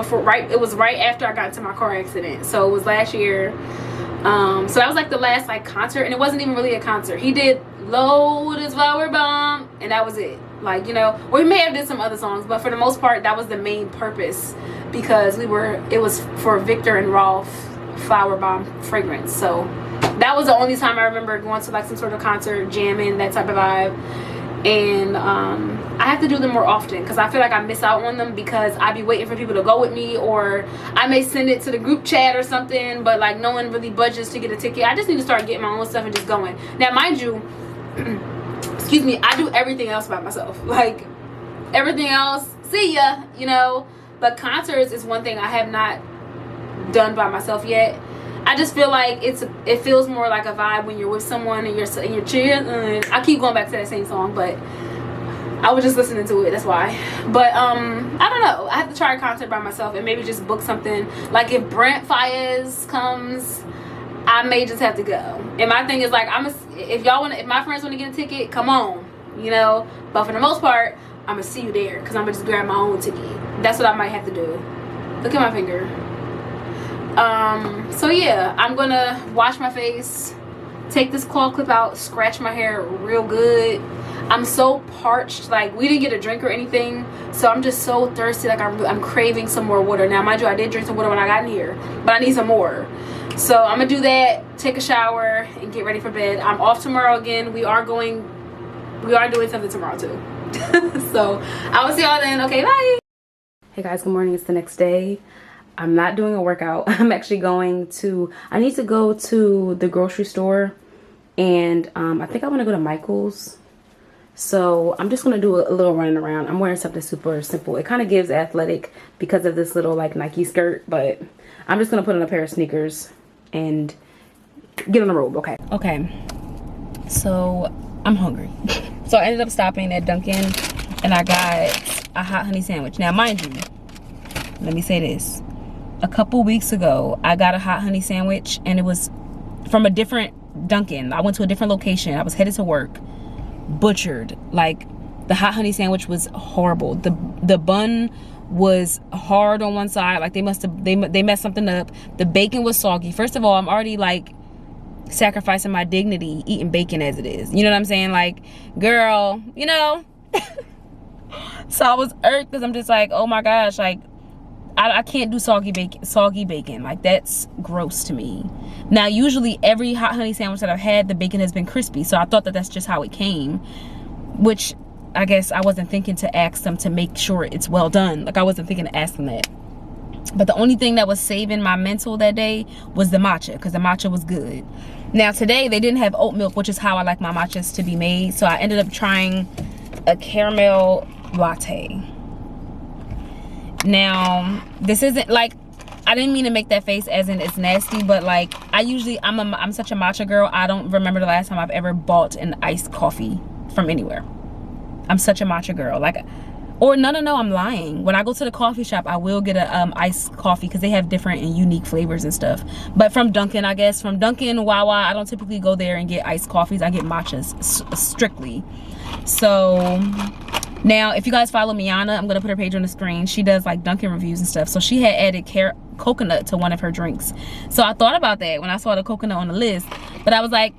right after I got into my car accident, so it was last year. So that was like the last like concert, and it wasn't even really a concert. He did Load His Flower Bomb, and that was it. Like, you know, or he may have did some other songs, but for the most part that was the main purpose, because it was for Victor and Rolf Flower Bomb fragrance. So that was the only time I remember going to like some sort of concert, jamming, that type of vibe. And I have to do them more often because I feel like I miss out on them because I be waiting for people to go with me, or I may send it to the group chat or something, but like no one really budgets to get a ticket. I just need to start getting my own stuff and just going. Now, mind you, excuse me, I do everything else by myself. Like, everything else, see ya, you know. But concerts is one thing I have not done by myself yet. I just feel like it feels more like a vibe when you're with someone and you're cheering. I keep going back to that same song, but I was just listening to it, that's why. But I don't know, I have to try a concert by myself and maybe just book something. Like, if Brent Fayez comes, I may just have to go. And my thing is like, if my friends want to get a ticket, come on, you know. But for the most part, I'm gonna see you there because I'm gonna just grab my own ticket. That's what I might have to do. Look at my finger. So yeah, I'm gonna wash my face, take this claw clip out, scratch my hair real good. I'm so parched, like, we didn't get a drink or anything, so I'm just so thirsty. Like, I'm craving some more water. Now, mind you, I did drink some water when I got in here, but I need some more. So I'm gonna do that, take a shower, and get ready for bed. I'm off tomorrow again. We are doing something tomorrow too. So I will see y'all then. Okay, bye. Hey guys, good morning. It's the next day. I'm not doing a workout. I'm actually I need to go to the grocery store, and I think I want to go to Michael's. So I'm just going to do a little running around. I'm wearing something super simple. It kind of gives athletic because of this little like Nike skirt, but I'm just going to put on a pair of sneakers and get on the road. Okay. So I'm hungry. So I ended up stopping at Dunkin' and I got a hot honey sandwich. Now, mind you, let me say this. A couple weeks ago, I got a hot honey sandwich, and it was from a different Dunkin'. I went to a different location. I was headed to work. Butchered. Like, the hot honey sandwich was horrible. The bun was hard on one side. Like, they messed something up. The bacon was soggy. First of all, I'm already like sacrificing my dignity eating bacon as it is. You know what I'm saying? Like, girl, you know. So I was irked because I'm just like, oh my gosh, like, I can't do soggy bacon. Like, that's gross to me. Now, usually every hot honey sandwich that I've had, the bacon has been crispy. So I thought that that's just how it came, which I guess I wasn't thinking to ask them to make sure it's well done. Like, I wasn't thinking to ask them that. But the only thing that was saving my mental that day was the matcha, because the matcha was good. Now, today they didn't have oat milk, which is how I like my matchas to be made. So I ended up trying a caramel latte. Now, this isn't like, I didn't mean to make that face as in it's nasty, but like, I'm such a matcha girl. I don't remember the last time I've ever bought an iced coffee from anywhere. I'm such a matcha girl. Like, Or no, I'm lying. When I go to the coffee shop, I will get a iced coffee because they have different and unique flavors and stuff. But from Dunkin', I guess, from Dunkin', Wawa, I don't typically go there and get iced coffees. I get matchas strictly. So now, if you guys follow Miana, I'm gonna put her page on the screen. She does like Dunkin' reviews and stuff. So she had added coconut to one of her drinks. So I thought about that when I saw the coconut on the list, but I was like,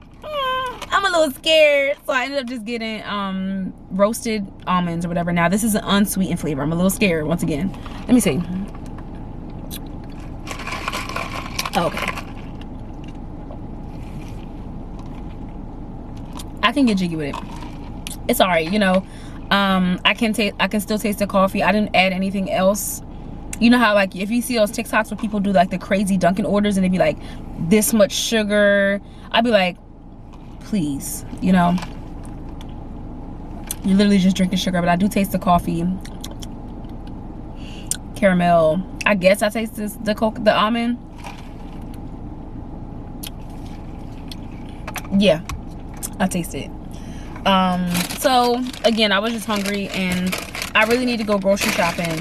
I'm a little scared, so I ended up just getting roasted almonds or whatever. Now this is an unsweetened flavor. I'm a little scared once again. Let me see. Oh, okay, I can get jiggy with it. It's all right, you know. I can still taste the coffee. I didn't add anything else. You know how like if you see those TikToks where people do like the crazy Dunkin' orders and they be like this much sugar, I'd be like, please, you know, you're literally just drinking sugar. But I do taste the coffee, caramel. I guess I taste the almond. Yeah, I taste it. So again, I was just hungry and I really need to go grocery shopping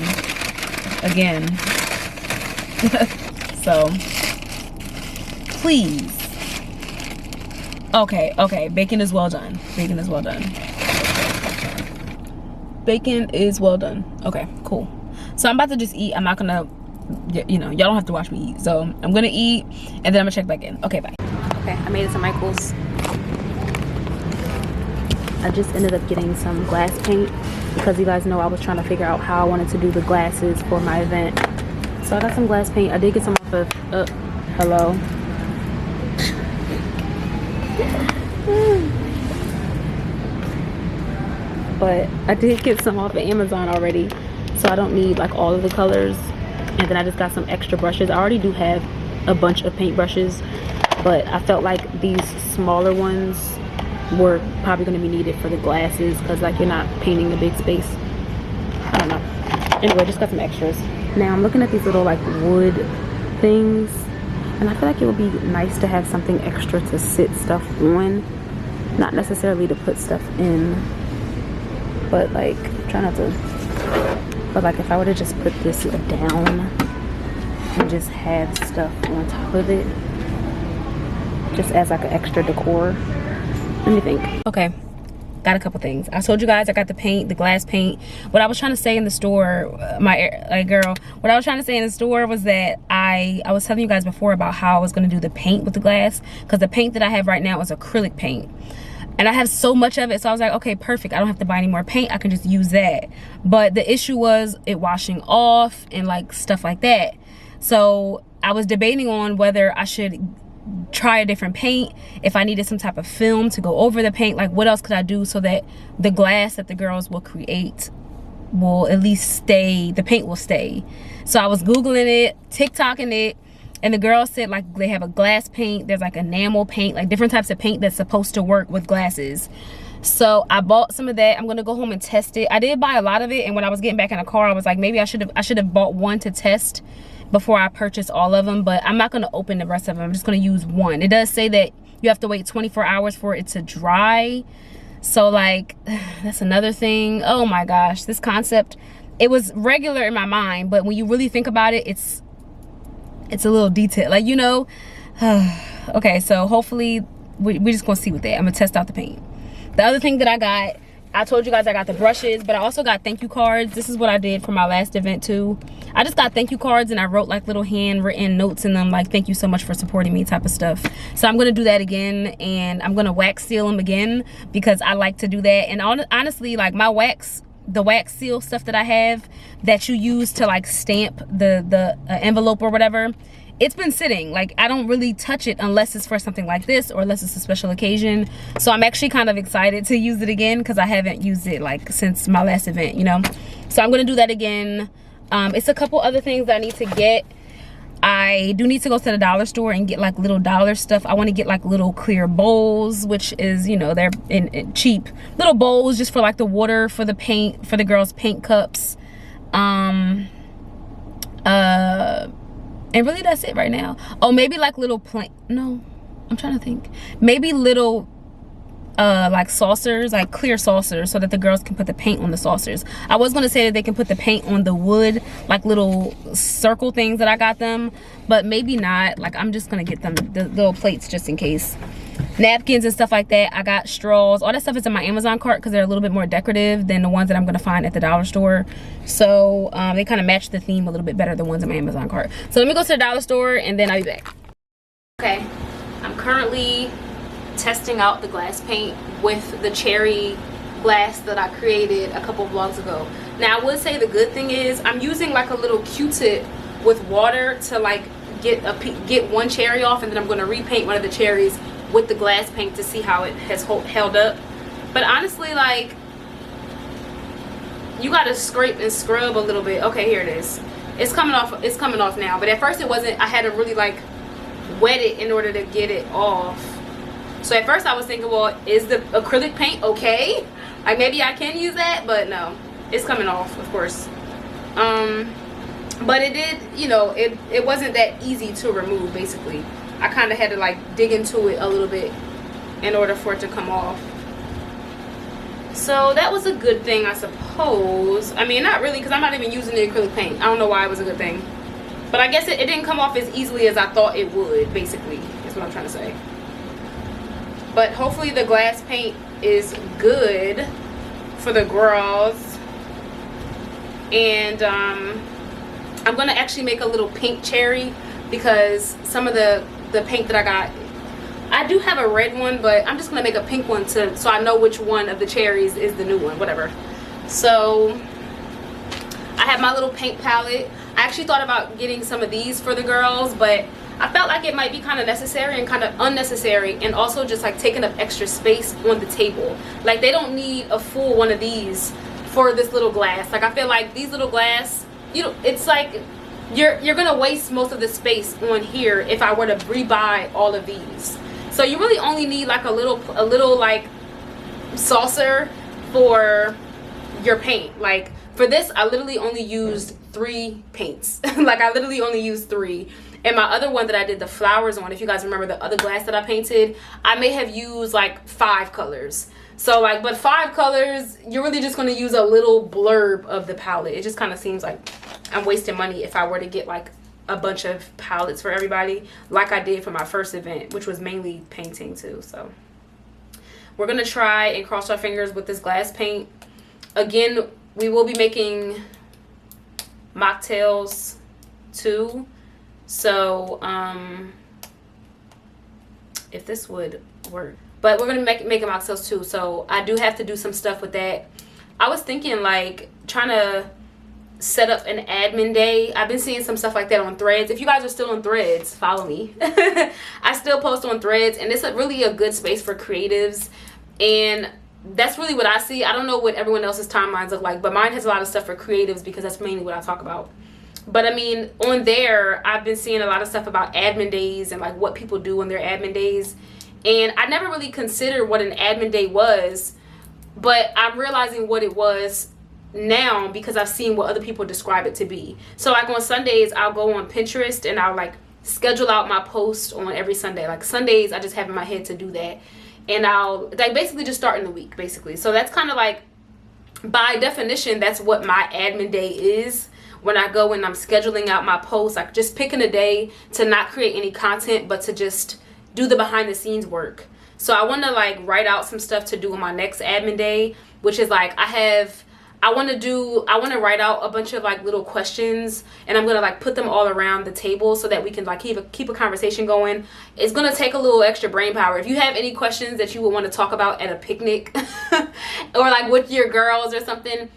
again. So please. Okay, bacon is well done. Bacon is well done. Bacon is well done. Okay, cool. So I'm about to just eat. I'm not gonna, you know, y'all don't have to watch me eat. So I'm gonna eat and then I'm gonna check back in. Okay, bye. Okay, I made it to Michael's. I just ended up getting some glass paint because you guys know I was trying to figure out how I wanted to do the glasses for my event. So I got some glass paint. I did get some off of, hello. But I did get some off of Amazon already, so I don't need like all of the colors. And then I just got some extra brushes. I already do have a bunch of paint brushes, but I felt like these smaller ones were probably going to be needed for the glasses because like you're not painting a big space. I don't know. Anyway, just got some extras. Now I'm looking at these little like wood things, and I feel like it would be nice to have something extra to sit stuff on, not necessarily to put stuff in, but like try not to. But like if I were to just put this down and just have stuff on top of it, just as like an extra decor. Let me think. Okay, got a couple things. I told you guys I got the paint, the glass paint. What I was trying to say in the store, what I was trying to say in the store was that I was telling you guys before about how I was going to do the paint with the glass, because the paint that I have right now is acrylic paint and I have so much of it. So I was like, okay, perfect, I don't have to buy any more paint, I can just use that. But the issue was it washing off and like stuff like that. So I was debating on whether I should try a different paint, if I needed some type of film to go over the paint, like what else could I do so that the glass that the girls will create will at least stay, the paint will stay. So I was googling it, TikToking it, and the girls said like they have a glass paint, there's like enamel paint, like different types of paint that's supposed to work with glasses. So I bought some of that. I'm gonna go home and test it. I did buy a lot of it, and when I was getting back in the car I was like, maybe I should have bought one to test before I purchase all of them, but I'm not going to open the rest of them. I'm just going to use one. It does say that you have to wait 24 hours for it to dry. So like, that's another thing. Oh my gosh, this concept, it was regular in my mind, but when you really think about it, it's a little detailed, like, you know. Okay, so hopefully we're just going to see with that. I'm going to test out the paint. The other thing that I got, I told you guys I got the brushes, but I also got thank you cards. This is what I did for my last event too. I just got thank you cards and I wrote like little handwritten notes in them, like thank you so much for supporting me type of stuff. So I'm gonna do that again, and I'm gonna wax seal them again because I like to do that. And honestly, like my the wax seal stuff that I have that you use to like stamp the envelope or whatever, it's been sitting. Like I don't really touch it unless it's for something like this or unless it's a special occasion. So I'm actually kind of excited to use it again because I haven't used it like since my last event, you know. So I'm gonna do that again. It's a couple other things that I need to get. I do need to go to the dollar store and get like little dollar stuff. I want to get like little clear bowls, which is, you know, they're in cheap little bowls just for like the water, for the paint, for the girls' paint cups. And really that's it right now. Oh, maybe like little no, I'm trying to think. Maybe little like saucers, like clear saucers, so that the girls can put the paint on the saucers. I was gonna say that they can put the paint on the wood, like little circle things that I got them, but maybe not. Like, I'm just gonna get them the little plates just in case. Napkins and stuff like that. I got straws. All that stuff is in my Amazon cart because they're a little bit more decorative than the ones that I'm gonna find at the dollar store. So they kind of match the theme a little bit better than the ones in my Amazon cart. So let me go to the dollar store and then I'll be back. Okay, I'm currently testing out the glass paint with the cherry glass that I created a couple vlogs ago. Now I would say the good thing is I'm using like a little Q-tip with water to like get one cherry off, and then I'm going to repaint one of the cherries with the glass paint to see how it has held up. But honestly, like, you got to scrape and scrub a little bit. Okay, here it is. It's coming off now, but at first it wasn't. I had to really like wet it in order to get it off. So at first I was thinking, well, is the acrylic paint okay? Like, maybe I can use that, but no, it's coming off, of course. But it did, you know, it wasn't that easy to remove. Basically, I kind of had to like dig into it a little bit in order for it to come off. So that was a good thing, I suppose. I mean, not really, because I'm not even using the acrylic paint. I don't know why it was a good thing, but I guess it didn't come off as easily as I thought it would. Basically, is what I'm trying to say. But hopefully the glass paint is good for the girls. And I'm gonna actually make a little pink cherry, because some of the paint that I got, I do have a red one, but I'm just gonna make a pink one so I know which one of the cherries is the new one, whatever. So I have my little paint palette. I actually thought about getting some of these for the girls, but I felt like it might be kind of necessary and kind of unnecessary, and also just like taking up extra space on the table. Like, they don't need a full one of these for this little glass. Like, I feel like these little glass, you know, it's like you're gonna waste most of the space on here if I were to rebuy all of these. So you really only need like a little like saucer for your paint. Like, for this, I literally only used 3 paints. Like, I literally only used 3. And my other one that I did the flowers on, if you guys remember the other glass that I painted, I may have used like 5 colors. So like, but 5 colors, you're really just going to use a little blurb of the palette. It just kind of seems like I'm wasting money if I were to get like a bunch of palettes for everybody, like I did for my first event, which was mainly painting too. So we're going to try and cross our fingers with this glass paint. Again, we will be making mocktails too. So if this would work, but we're gonna make a mocktails too, so I do have to do some stuff with that. I was thinking like trying to set up an admin day. I've been seeing some stuff like that on Threads. If you guys are still on Threads, follow me. I still post on Threads, and it's really a good space for creatives, and that's really what I see. I don't know what everyone else's timelines look like, but mine has a lot of stuff for creatives because that's mainly what I talk about. But I mean, on there, I've been seeing a lot of stuff about admin days and like what people do on their admin days. And I never really considered what an admin day was, but I'm realizing what it was now because I've seen what other people describe it to be. So like on Sundays, I'll go on Pinterest and I'll like schedule out my posts on every Sunday. Like Sundays, I just have in my head to do that. And I'll like basically just start in the week, basically. So that's kind of like, by definition, that's what my admin day is. When I go and I'm scheduling out my posts, like just picking a day to not create any content, but to just do the behind the scenes work. So I want to like write out some stuff to do on my next admin day, which is like I want to write out a bunch of like little questions, and I'm going to like put them all around the table so that we can like keep a conversation going. It's going to take a little extra brain power. If you have any questions that you would want to talk about at a picnic or like with your girls or something,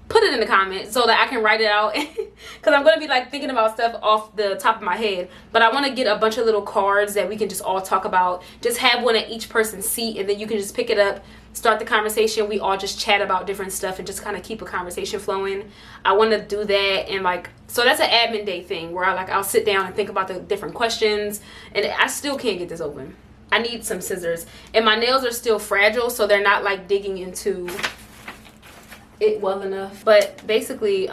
put it in the comments so that I can write it out, because I'm going to be like thinking about stuff off the top of my head. But I want to get a bunch of little cards that we can just all talk about. Just have one at each person's seat, and then you can just pick it up, start the conversation. We all just chat about different stuff and just kind of keep a conversation flowing. I want to do that, and like, so that's an admin day thing where I'll sit down and think about the different questions. And I still can't get this open. I need some scissors, and my nails are still fragile, so they're not like digging into it well enough. But basically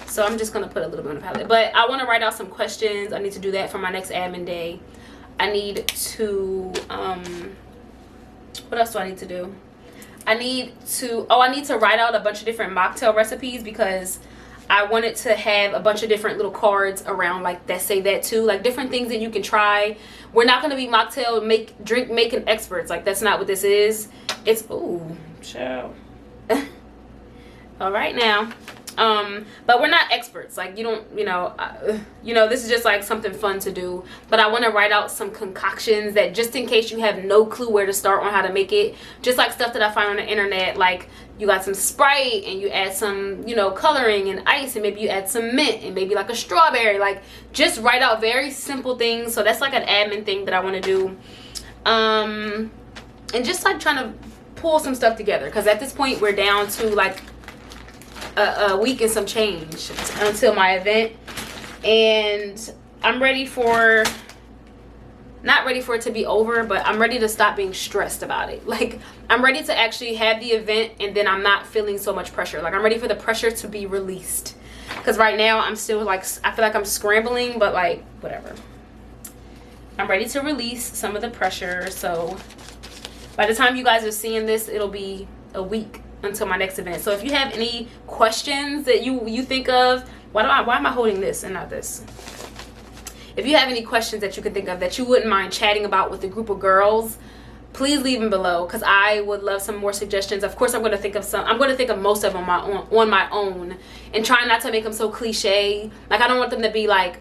so I'm just gonna put a little bit on the palette, but I want to write out some questions. I need to do that for my next admin day. I need to what else do I need to do? I need to write out a bunch of different mocktail recipes, because I wanted to have a bunch of different little cards around like that say that too, like different things that you can try. We're not going to be mocktail drink making experts, like that's not what this is. It's ooh chill. All right now, but we're not experts, like you don't, this is just like something fun to do. But I want to write out some concoctions that, just in case you have no clue where to start on how to make it, just like stuff that I find on the internet, like you got some Sprite and you add some coloring and ice, and maybe you add some mint and maybe like a strawberry, like just write out very simple things. So that's like an admin thing that I want to do, and just like trying to pull some stuff together, because at this point we're down to like a week and some change until my event, and I'm ready for, not ready for it to be over, but I'm ready to stop being stressed about it. Like I'm ready to actually have the event, and then I'm not feeling so much pressure. Like I'm ready for the pressure to be released, because right now I'm still like, I feel like I'm scrambling, but like whatever. I'm ready to release some of the pressure. So by the time you guys are seeing this, it'll be a week until my next event. So if you have any questions that you think of, why am I holding this and not this? If you have any questions that you can think of that you wouldn't mind chatting about with a group of girls, please leave them below, because I would love some more suggestions. Of course, I'm going to think of some. I'm going to think of most of them on my own, and try not to make them so cliche. Like I don't want them to be like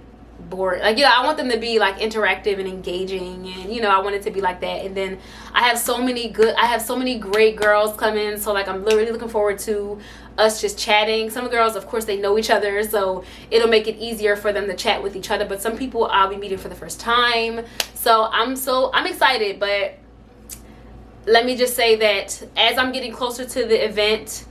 bored. Like I want them to be like interactive and engaging, and I want it to be like that. And then I have so many great girls coming, so like I'm literally looking forward to us just chatting. Some girls, of course, they know each other, so it'll make it easier for them to chat with each other. But some people I'll be meeting for the first time, so I'm excited. But let me just say that as I'm getting closer to the event,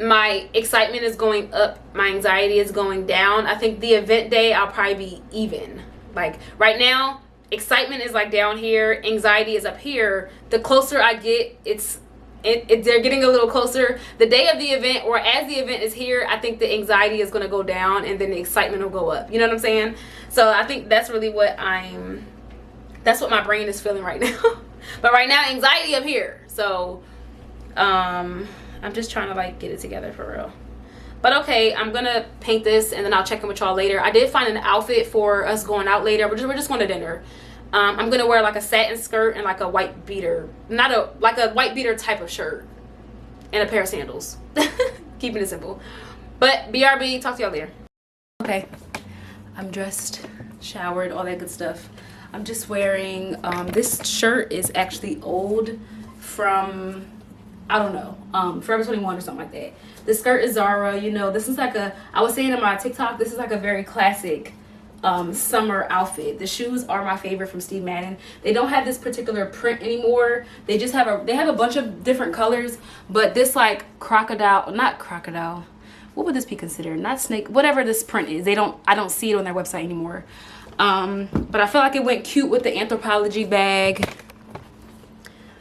my excitement is going up, my anxiety is going down. I think the event day I'll probably be even. Like right now, excitement is like down here, anxiety is up here. The closer I get, they're getting a little closer. The day of the event, or as the event is here, I think the anxiety is going to go down, and then the excitement will go up. You know what I'm saying? So I think that's really what that's what my brain is feeling right now. But right now, anxiety up here. So I'm just trying to like get it together for real. But okay, I'm gonna paint this, and then I'll check in with y'all later. I did find an outfit for us going out later. We're just going to dinner. I'm gonna wear like a satin skirt and like a white beater, like a white beater type of shirt, and a pair of sandals. Keeping it simple. But BRB, talk to y'all later. Okay, I'm dressed, showered, all that good stuff. I'm just wearing this shirt is actually old from, I don't know, Forever 21 or something like that. The skirt is Zara. This is like I was saying in my TikTok, this is like a very classic summer outfit. The shoes are my favorite from Steve Madden. They don't have this particular print anymore. They just have a bunch of different colors, but this like not crocodile, what would this be considered? Not snake, whatever this print is. I don't see it on their website anymore. But I feel like it went cute with the Anthropology bag.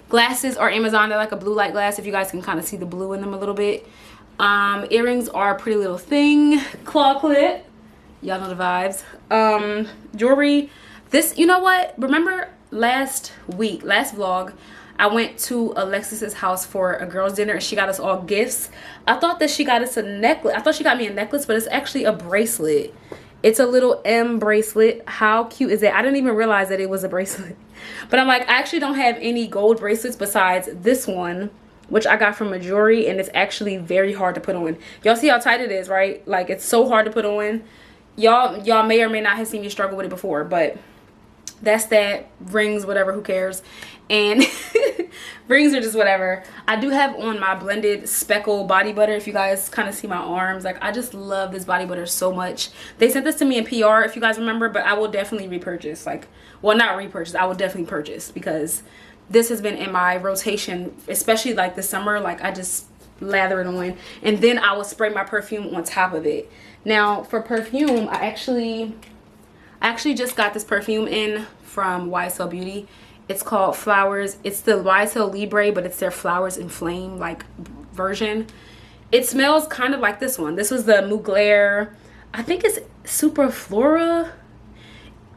Glasses are Amazon. They're like a blue light glass, if you guys can kind of see the blue in them a little bit. Earrings are Pretty Little Thing. Claw clip. Y'all know the vibes. Jewelry. This, you know what? Remember last vlog, I went to Alexis's house for a girls' dinner, and she got us all gifts. I thought that she got us a necklace. I thought she got me a necklace, but it's actually a bracelet. It's a little M bracelet. How cute is that? I didn't even realize that it was a bracelet. But I'm like, I actually don't have any gold bracelets besides this one, which I got from a jewelry, and it's actually very hard to put on. Y'all see how tight it is, right? Like, it's so hard to put on. Y'all may or may not have seen me struggle with it before, but that's that. Rings, whatever, who cares? And rings are just whatever. I do have on my blended speckle body butter, if you guys kind of see my arms. Like, I just love this body butter so much. They sent this to me in PR, if you guys remember, but I will definitely repurchase. Like, well, not repurchase, I will definitely purchase, because this has been in my rotation, especially like the summer. Like, I just lather it on, and then I will spray my perfume on top of it. Now for perfume, I actually just got this perfume in from YSL Beauty. It's called Flowers. It's the YSL Libre, but it's their Flowers in Flame like version. It smells kind of like this one. This was the Mugler, I think it's Super Flora.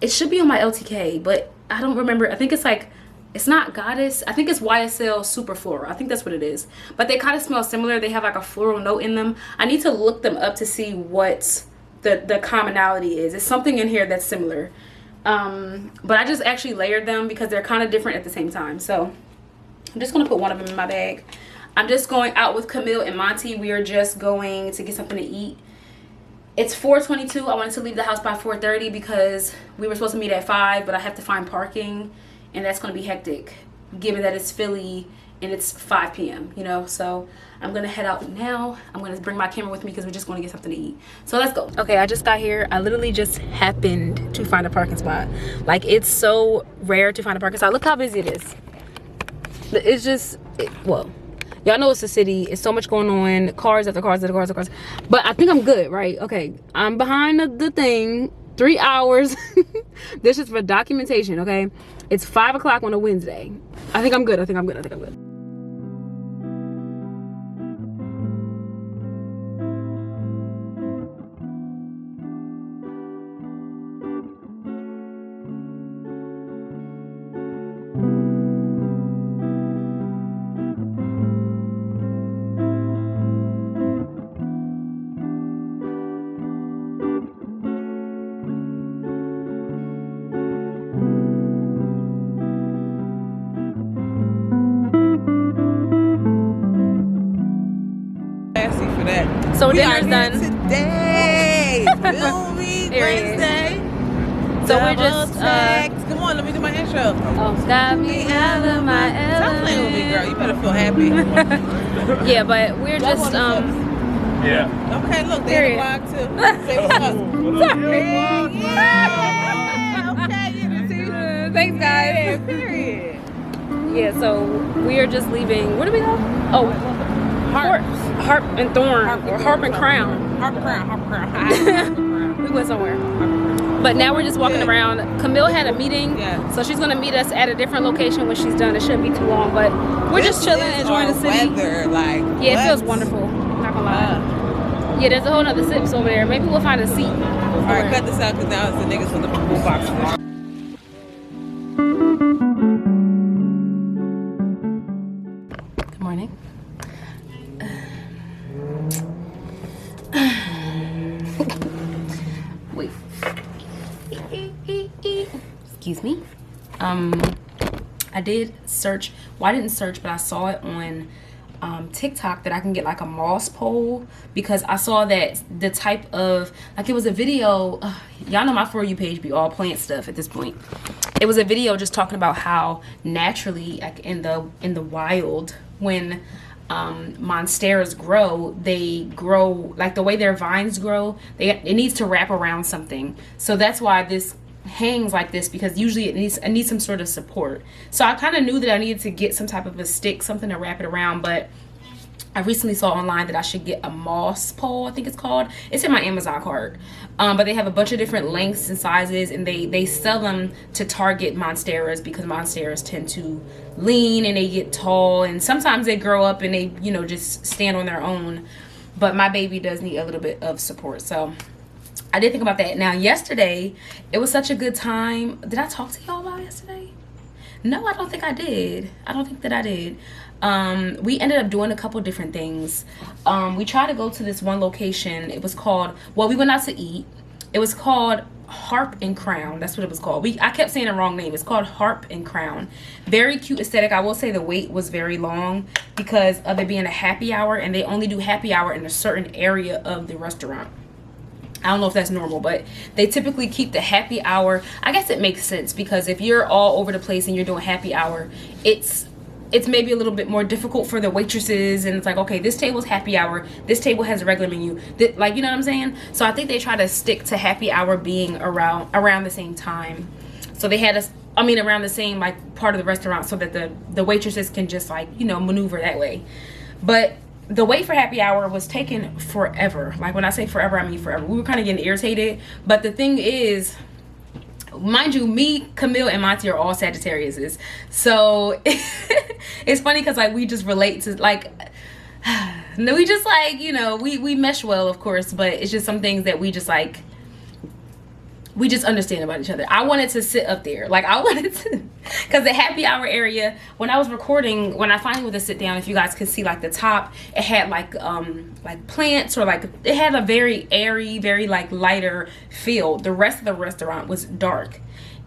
it should be on my LTK, but I don't remember. I think it's like, it's not Goddess. I think it's YSL Super Floral. I think that's what it is. But they kind of smell similar. They have like a floral note in them. I need to look them up to see what the commonality is. It's something in here that's similar. But I just actually layered them because they're kind of different at the same time. So I'm just going to put one of them in my bag. I'm just going out with Camille and Monty. We are just going to get something to eat. It's 4:22. I wanted to leave the house by 4:30 because we were supposed to meet at 5, but I have to find parking, and that's going to be hectic given that it's Philly and it's 5 p.m., you know? So I'm going to head out now. I'm going to bring my camera with me because we're just going to get something to eat. So let's go. Okay, I just got here. I literally just happened to find a parking spot. Like, it's so rare to find a parking spot. Look how busy it is. It's just, well, y'all know it's a city. It's so much going on. Cars after cars after cars after cars. But I think I'm good, right? Okay, I'm behind the thing. 3 hours. This is for documentation, okay? It's 5 o'clock on a Wednesday. I think I'm good. I think I'm good. I think I'm good. So dinner's done today. Wednesday. So we're just come on, let me do my intro. Oh, got me out of my Stop playing with me, girl. You better feel happy. Yeah, but we're just Yeah. Okay, look, they're the vlog too. Say what's up. Yeah. Okay, you can see. thanks guys. Yeah, period. Yeah, so we are just leaving. Where do we go? Oh, Harp and Thorn, or Harp and Crown. Harp and Crown. We went somewhere. But now we're just walking around. Camille had a meeting, so she's gonna meet us at a different location when she's done. It shouldn't be too long, but we're just chilling, enjoying the city. Weather, like, yeah, it feels wonderful. Not gonna lie. Yeah, there's a whole nother sips over there. Maybe we'll find a seat. All right, cut this out because now it's the niggas with the boom boxes. Good morning. Wait. Excuse me. I did search. Well, I didn't search, but I saw it on TikTok that I can get like a moss pole, because I saw that the type of, like, it was a video. Y'all know my For You page be all plant stuff at this point. It was a video just talking about how naturally, like in the wild, when monsteras grow, they grow like the way their vines grow. It needs to wrap around something. So that's why this hangs like this, because usually it needs some sort of support. So I kind of knew that I needed to get some type of a stick, something to wrap it around. But I recently saw online that I should get a moss pole, I think it's called. It's in my Amazon cart. But they have a bunch of different lengths and sizes, and they sell them to target monsteras, because monsteras tend to lean and they get tall, and sometimes they grow up and they, you know, just stand on their own. But my baby does need a little bit of support. So I did think about that. Now, yesterday, it was such a good time. Did I talk to y'all about yesterday? No, I don't think I did. I don't think that I did. We ended up doing a couple different things. We tried to go to this one location. It was called, well, we went out to eat. It was called Harp and Crown. That's what it was called. I kept saying the wrong name. It's called Harp and Crown. Very cute aesthetic. I will say the wait was very long because of it being a happy hour, and they only do happy hour in a certain area of the restaurant. I don't know if that's normal, but they typically keep the happy hour. I guess it makes sense, because if you're all over the place and you're doing happy hour, it's maybe a little bit more difficult for the waitresses, and it's like, okay, this table's happy hour, this table has a regular menu, like, you know what I'm saying? So I think they try to stick to happy hour being around the same time. So they had us, around the same like part of the restaurant, so that the waitresses can just, like, you know, maneuver that way. But the wait for happy hour was taking forever. Like, when I say forever, I mean forever. We were kind of getting irritated. But the thing is, mind you, me, Camille, and Monty are all Sagittariuses. So it's funny because, like, we just relate to, like, we just, like, you know, we mesh well, of course. But it's just some things that we just, like, we just understand about each other. I wanted to sit up there. Like, I wanted to, because the happy hour area, when I was recording, when I finally went to sit down, if you guys could see, like, the top, it had, like plants, or, like, it had a very airy, very, like, lighter feel. The rest of the restaurant was dark.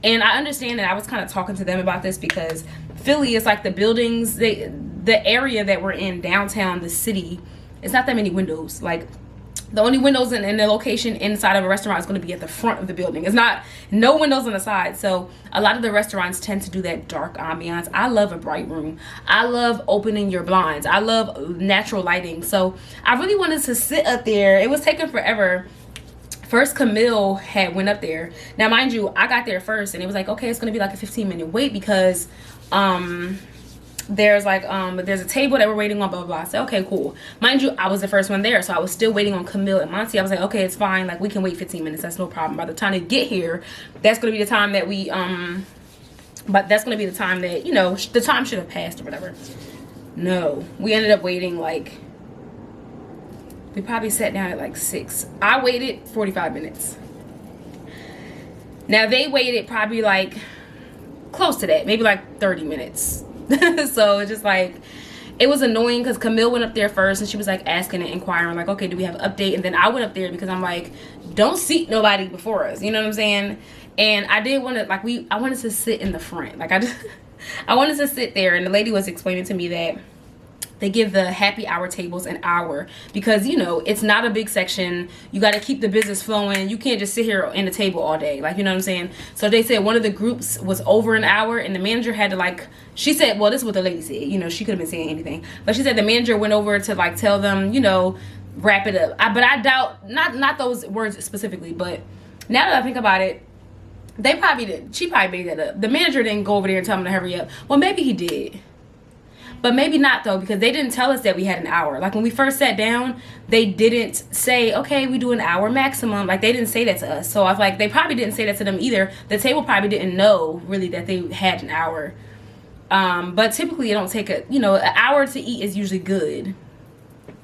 And I understand that I was kind of talking to them about this because Philly is, like, the buildings, the area that we're in, downtown, the city, it's not that many windows. Like, the only windows in the location inside of a restaurant is going to be at the front of the building. It's not, no windows on the side. So a lot of the restaurants tend to do that dark ambiance. I love a bright room. I love opening your blinds. I love natural lighting. So I really wanted to sit up there. It was taking forever. First, Camille had went up there. Now, mind you, I got there first, and it was like, okay, it's going to be like a 15-minute wait because there's like there's a table that we're waiting on, blah blah blah. I said, okay, cool. Mind you, I was the first one there, so I was still waiting on Camille and Monty. I was like, okay, it's fine, like we can wait 15 minutes, that's no problem. By the time they get here, that's gonna be the time that we but that's gonna be the time that, you know, the time should have passed or whatever. No, we ended up waiting, like, we probably sat down at like 6. I waited 45 minutes. Now they waited probably like close to that, maybe like 30 minutes. So it's just like, it was annoying because Camille went up there first and she was like asking and inquiring, like, okay, do we have an update? And then I went up there because I'm like, don't seat nobody before us, you know what I'm saying? And I did want to, like, I wanted to sit in the front, like, I wanted to sit there. And the lady was explaining to me that they give the happy hour tables an hour because, you know, it's not a big section. You got to keep the business flowing. You can't just sit here in the table all day, like, you know what I'm saying? So they said one of the groups was over an hour, and the manager had to, like, she said, well, this is what the lady said, you know, she could have been saying anything, but she said the manager went over to, like, tell them, you know, wrap it up. But I doubt, not those words specifically, but now that I think about it, they probably did. She probably made that up. The manager didn't go over there and tell them to hurry up. Well, maybe he did. But maybe not, though, because they didn't tell us that we had an hour. Like, when we first sat down, they didn't say, okay, we do an hour maximum. Like, they didn't say that to us. So I was like, they probably didn't say that to them either. The table probably didn't know, really, that they had an hour. But typically, it don't take an hour to eat is usually good.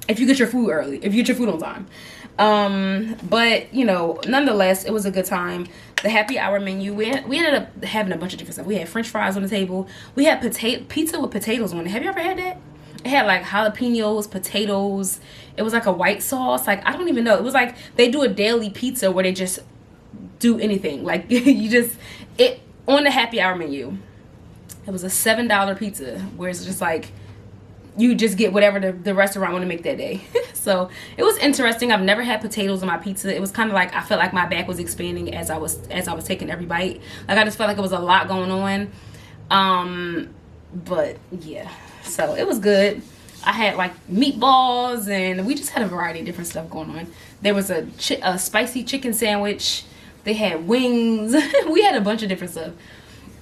If you get your food early. If you get your food on time. But, you know, nonetheless, it was a good time. The happy hour menu, we ended up having a bunch of different stuff. We had french fries on the table. We had pizza with potatoes on it. Have you ever had that? It had like jalapenos, potatoes. It was like a white sauce. Like, I don't even know. It was like they do a daily pizza where they just do anything. Like, on the happy hour menu, it was a $7 pizza where it's just like, you just get whatever the restaurant want to make that day. So it was interesting. I've never had potatoes on my pizza. It was kind of like, I felt like my back was expanding as I was taking every bite. Like, I just felt like it was a lot going on. But yeah, so it was good. I had like meatballs, and we just had a variety of different stuff going on. There was a spicy chicken sandwich. They had wings. We had a bunch of different stuff.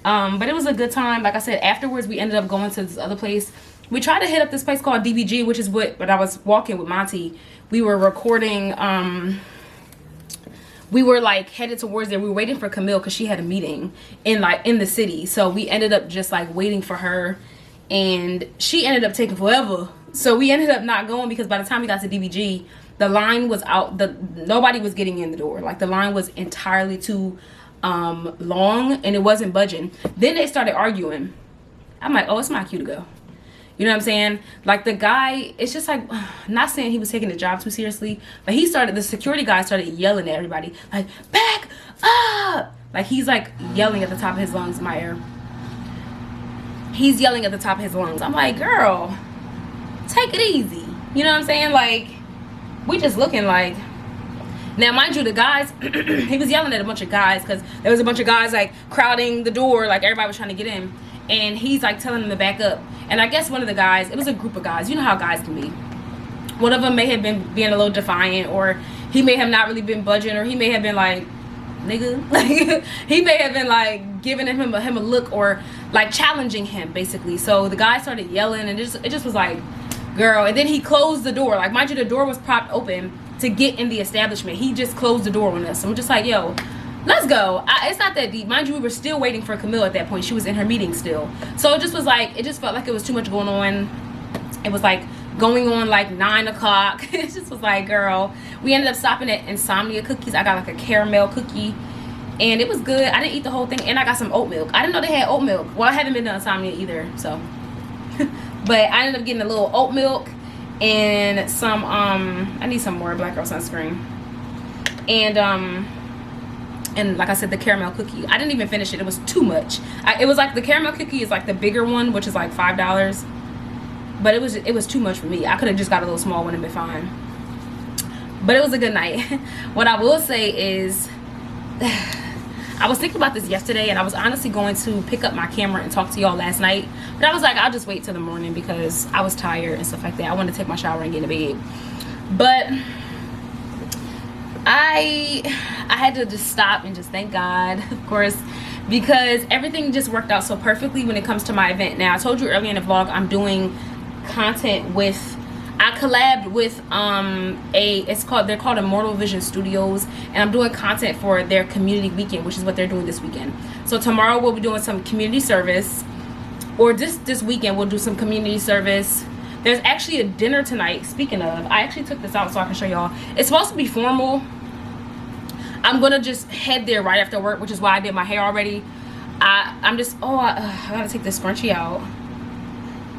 But it was a good time. Like I said, afterwards we ended up going to this other place. We tried to hit up this place called DBG, which is when I was walking with Monty, we were recording, we were like headed towards there. We were waiting for Camille because she had a meeting in the city. So we ended up just like waiting for her, and she ended up taking forever. So we ended up not going because by the time we got to DBG, the line was out. Nobody was getting in the door. Like, the line was entirely too long, and it wasn't budging. Then they started arguing. I'm like, oh, it's my cue to go. You know what I'm saying? Like, the guy, it's just like, not saying he was taking the job too seriously, but the security guy started yelling at everybody, like, back up! Like, he's like yelling at the top of his lungs, Meyer. He's yelling at the top of his lungs. I'm like, girl, take it easy. You know what I'm saying? Like, we just looking like, now, mind you, the guys, he was yelling at a bunch of guys because there was a bunch of guys like crowding the door, like everybody was trying to get in. And he's like telling them to back up. And I guess one of the guys, it was a group of guys. You know how guys can be. One of them may have been being a little defiant, or he may have not really been budging, or he may have been like, nigga. Like, he may have been like giving him a look, or like challenging him, basically. So the guy started yelling, and it just was like, girl. And then he closed the door. Like, mind you, the door was propped open to get in the establishment. He just closed the door on us. So I'm just like, yo, let's go. It's not that deep. Mind you, we were still waiting for Camille at that point. She was in her meeting still. So it just was like, it just felt like it was too much going on. It was like going on like 9 o'clock. It just was like, girl. We ended up stopping at Insomnia Cookies. I got like a caramel cookie. and it was good. I didn't eat the whole thing, and I got some oat milk. I didn't know they had oat milk. Well, I haven't been to insomnia either, so. But I ended up getting a little oat milk and some I need some more Black Girl sunscreen, and like I said, the caramel cookie. I didn't even finish it. It was too much. It was like the caramel cookie is like the bigger one, which is like $5, but it was too much for me. I could have just got a little small one and been fine. But it was a good night. What I will say is, I was thinking about this yesterday, and I was honestly going to pick up my camera and talk to y'all last night, but I was like, I'll just wait till the morning because I was tired and stuff like that. I wanted to take my shower and get in bed, but I had to just stop and just thank God, of course, because everything just worked out so perfectly when it comes to my event. Now, I told you earlier in the vlog, I'm doing content with, I collabed with they're called Immortal Vision Studios, and I'm doing content for their community weekend, which is what they're doing this weekend. So tomorrow we'll be doing some community service, or this weekend we'll do some community service. There's actually a dinner tonight. Speaking of, I actually took this out so I can show y'all. It's supposed to be formal. I'm gonna just head there right after work, which is why I did my hair already. I gotta take this scrunchie out.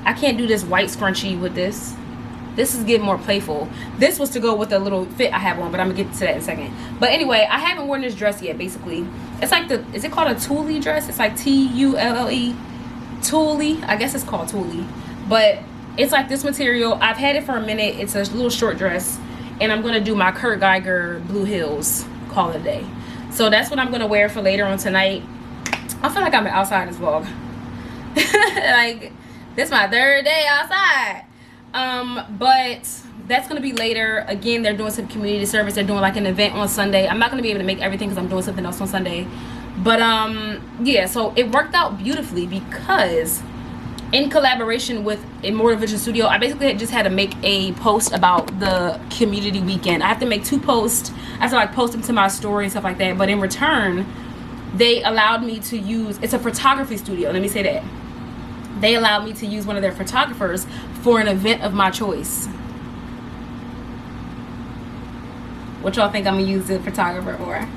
I can't do this white scrunchie with this. This is getting more playful. This was to go with the little fit I have on, but I'm gonna get to that in a second. But anyway, I haven't worn this dress yet. Basically, it's like is it called a Tulle dress? It's like Tulle. Tulle, I guess it's called Tulle, but it's like this material. I've had it for a minute. It's a little short dress, and I'm gonna do my Kurt Geiger blue heels, call it a day. So that's what I'm gonna wear for later on tonight. I feel like I'm outside this vlog. Like, this is my third day outside. But that's gonna be later. Again, they're doing some community service. They're doing like an event on Sunday. I'm not gonna be able to make everything because I'm doing something else on Sunday. But yeah, so it worked out beautifully because in collaboration with Immortal Vision Studio, I basically just had to make a post about the community weekend. I have to make 2 posts. I have to like post them to my story and stuff like that. But in return, they allowed me to use, it's a photography studio, let me say that. They allowed me to use one of their photographers for an event of my choice. What y'all think I'm gonna use the photographer for?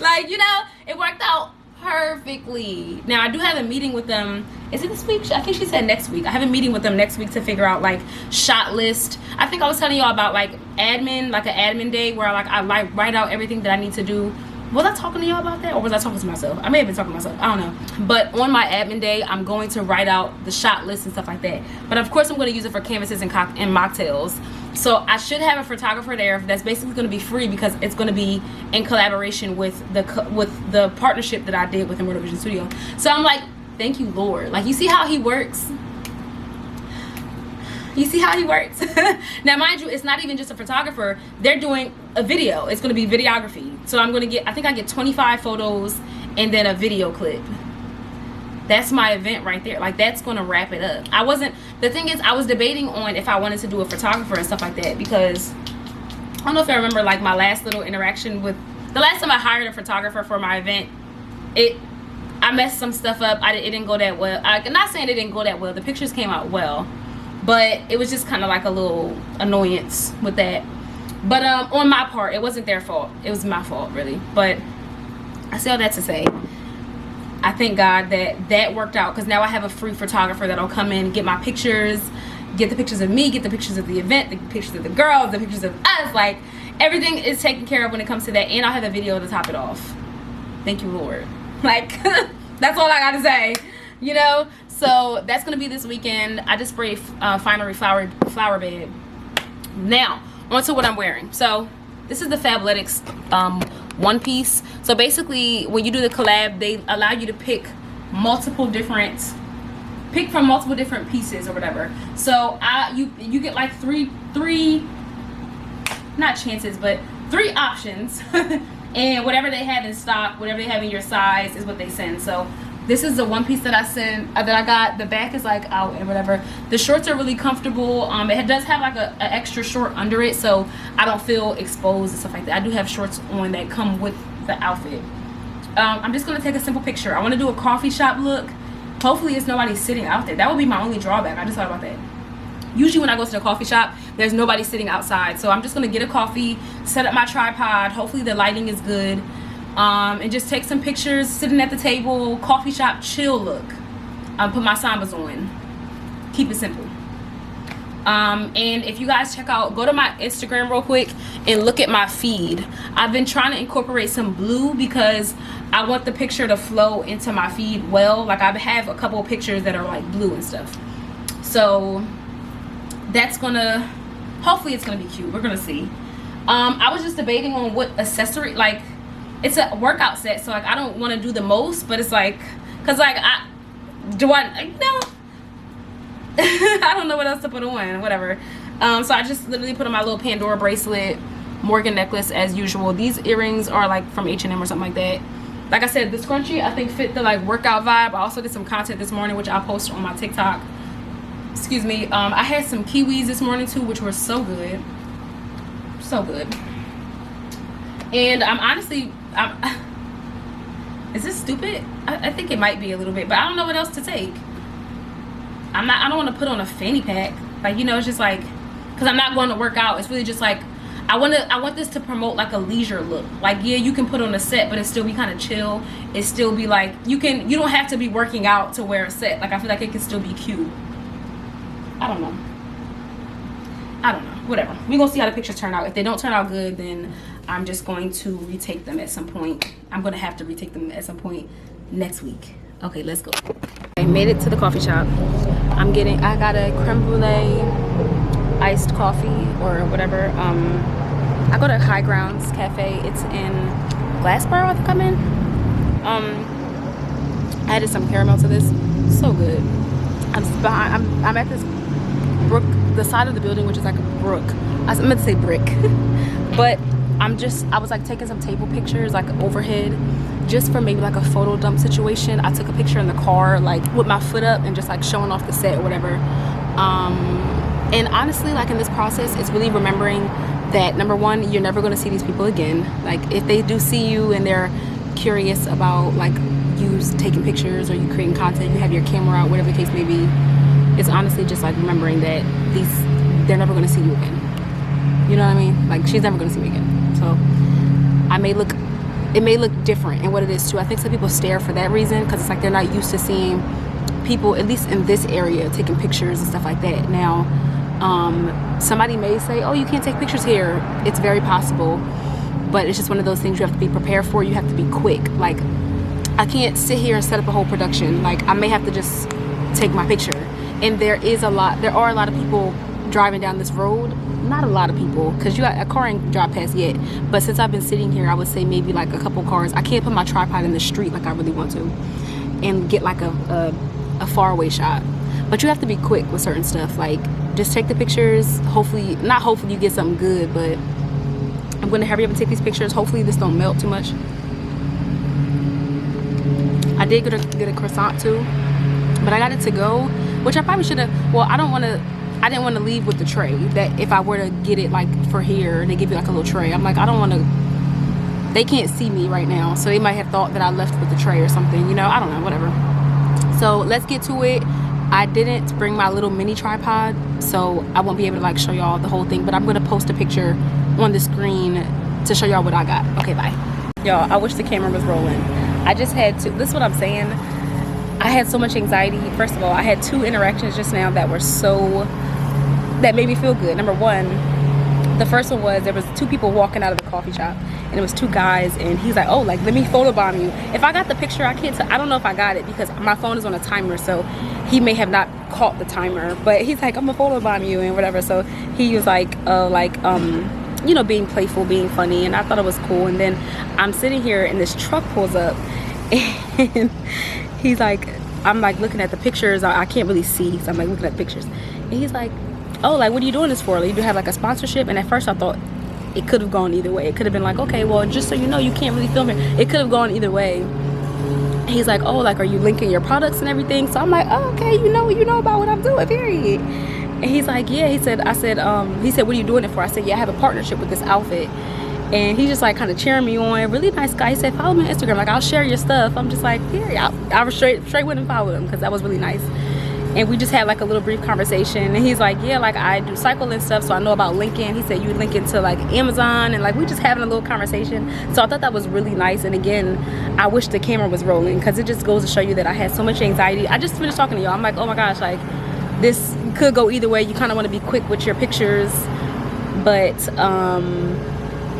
Like, you know, it worked out perfectly. Now, I do have a meeting with them. Is it this week? I think she said next week. I have a meeting with them next week to figure out like shot list. I think I was telling y'all about like admin, like an admin day where I write out everything that I need to do. Was I talking to y'all about that, or was I talking to myself? I may have been talking to myself, I don't know. But on my admin day, I'm going to write out the shot list and stuff like that. But of course, I'm going to use it for canvases and mocktails. So I should have a photographer there that's basically going to be free because it's going to be in collaboration with the partnership that I did with Immortal Vision Studio. So I'm like, thank you, Lord. Like, you see how he works? You see how he works? Now, mind you, it's not even just a photographer. They're doing a video. It's going to be videography. So I'm going to get, I think I get 25 photos and then a video clip. That's my event right there. Like, that's going to wrap it up. The thing is, I was debating on if I wanted to do a photographer and stuff like that because I don't know if I remember like my last little interaction with, the last time I hired a photographer for my event, I messed some stuff up. It didn't go that well. I'm not saying it didn't go that well. The pictures came out well. But it was just kind of like a little annoyance with that. But on my part, it wasn't their fault. It was my fault, really. But I say all that to say, I thank God that worked out because now I have a free photographer that'll come in, get my pictures, get the pictures of me, get the pictures of the event, the pictures of the girls, the pictures of us. Like, everything is taken care of when it comes to that. And I'll have a video to top it off. Thank you, Lord. Like, that's all I got to say, you know? So that's gonna be this weekend. I just sprayed Finery flower bed. Now onto what I'm wearing. So this is the Fabletics one piece. So basically, when you do the collab, they allow you to pick from multiple different pieces or whatever. So you get like three not chances, but 3 options. And whatever they have in stock, whatever they have in your size is what they send. So this is the one piece that I got. The back is like out and whatever. The shorts are really comfortable. It does have like an extra short under it, so I don't feel exposed and stuff like that. I do have shorts on that come with the outfit. I'm just gonna take a simple picture. I want to do a coffee shop look. Hopefully, it's nobody sitting out there. That would be my only drawback. I just thought about that. Usually when I go to the coffee shop, there's nobody sitting outside. So I'm just gonna get a coffee, set up my tripod. Hopefully the lighting is good. and just take some pictures sitting at the table, coffee shop, chill look. Put my sambas on, keep it simple. And if you guys check out, go to my Instagram real quick and look at my feed. I've been trying to incorporate some blue because I want the picture to flow into my feed well. Like I have a couple of pictures that are like blue and stuff, so that's gonna, hopefully it's gonna be cute. We're gonna see. I was just debating on what accessory, like it's a workout set, so like I don't want to do the most, but it's like, cause like I don't know what else to put on, whatever. So I just literally put on my little Pandora bracelet, Morgan necklace as usual. These earrings are like from H&M or something like that. Like I said, the scrunchie I think fit the like workout vibe. I also did some content this morning which I'll post on my TikTok. Excuse me. I had some kiwis this morning too, which were so good. So good. And I'm honestly, is this stupid? I think it might be a little bit, but I don't know what else to take. I don't want to put on a fanny pack, like, you know, it's just like, because I'm not going to work out. It's really just like I want this to promote like a leisure look. Like, yeah, you can put on a set, but it still be kind of chill. It still be like you don't have to be working out to wear a set. Like I feel like it can still be cute. I don't know, whatever. We're gonna see how the pictures turn out. If they don't turn out good, then I'm just going to retake them at some point. I'm gonna have to retake them at some point next week. Okay, let's go. I made it to the coffee shop. I got a creme brulee iced coffee or whatever. I go to High Grounds Cafe. It's in Glassboro, I think I'm in. I added some caramel to this. So good. I'm at this brook, the side of the building, which is like a brook. I meant to say brick. But I was like taking some table pictures like overhead, just for maybe like a photo dump situation. I took a picture in the car like with my foot up and just like showing off the set or whatever. And honestly, like in this process, it's really remembering that number one, you're never going to see these people again. Like if they do see you and they're curious about like you taking pictures or you creating content, you have your camera out, whatever the case may be, it's honestly just like remembering that they're never going to see you again. You know what I mean? Like she's never going to see me again. So it may look different in what it is too. I think some people stare for that reason, because it's like they're not used to seeing people, at least in this area, taking pictures and stuff like that. Now somebody may say, oh, you can't take pictures here. It's very possible, but it's just one of those things you have to be prepared for. You have to be quick. Like I can't sit here and set up a whole production. Like I may have to just take my picture. And there are a lot of people driving down this road. Not a lot of people, because a car ain't drive past yet, but since I've been sitting here, I would say maybe like a couple cars. I can't put my tripod in the street like I really want to and get like a faraway shot, but you have to be quick with certain stuff. Like just take the pictures. Hopefully you get something good, but I'm gonna hurry up and take these pictures. Hopefully this don't melt too much. I did get a croissant too, but I got it to go, which I probably should have. Well, I didn't want to leave with the tray. That if I were to get it like for here and they give you like a little tray, I'm like, I don't want to, they can't see me right now, so they might have thought that I left with the tray or something, you know, I don't know, whatever. So let's get to it. I didn't bring my little mini tripod, so I won't be able to like show y'all the whole thing, but I'm gonna post a picture on the screen to show y'all what I got. Okay, bye. Y'all, I wish the camera was rolling. I just had to, this is what I'm saying, I had so much anxiety. First of all, I had 2 interactions just now that made me feel good. Number one, the first one was there was 2 people walking out of the coffee shop, and it was 2 guys, and he's like, oh, like let me photobomb you. If I got the picture, I don't know if I got it because my phone is on a timer, so he may have not caught the timer, but he's like, I'm gonna photobomb you and whatever. So he was like you know, being playful, being funny, and I thought it was cool. And then I'm sitting here and this truck pulls up and he's like, I'm like looking at the pictures, I can't really see, so I'm like looking at pictures, and he's like, oh, like what are you doing this for? Like, you do have like a sponsorship? And at first I thought it could have gone either way. It could have been like, okay, well, just so you know, you can't really film it. It could have gone either way. He's like, oh, like are you linking your products and everything? So I'm like, oh, okay, you know about what I'm doing, period. And he's like, yeah. He said, what are you doing it for? I said, yeah, I have a partnership with this outfit. And he's just like kind of cheering me on. Really nice guy. He said, follow me on Instagram, like I'll share your stuff. I'm just like, yeah, I was straight went and followed him because that was really nice. and we just had like a little brief conversation, and he's like, yeah, like I do cycle and stuff, so I know about linking. He said you link it to like Amazon, and like we just having a little conversation. So I thought that was really nice. And again, I wish the camera was rolling, because it just goes to show you that I had so much anxiety. I just finished talking to y'all. I'm like, oh my gosh, like this could go either way. You kind of want to be quick with your pictures, but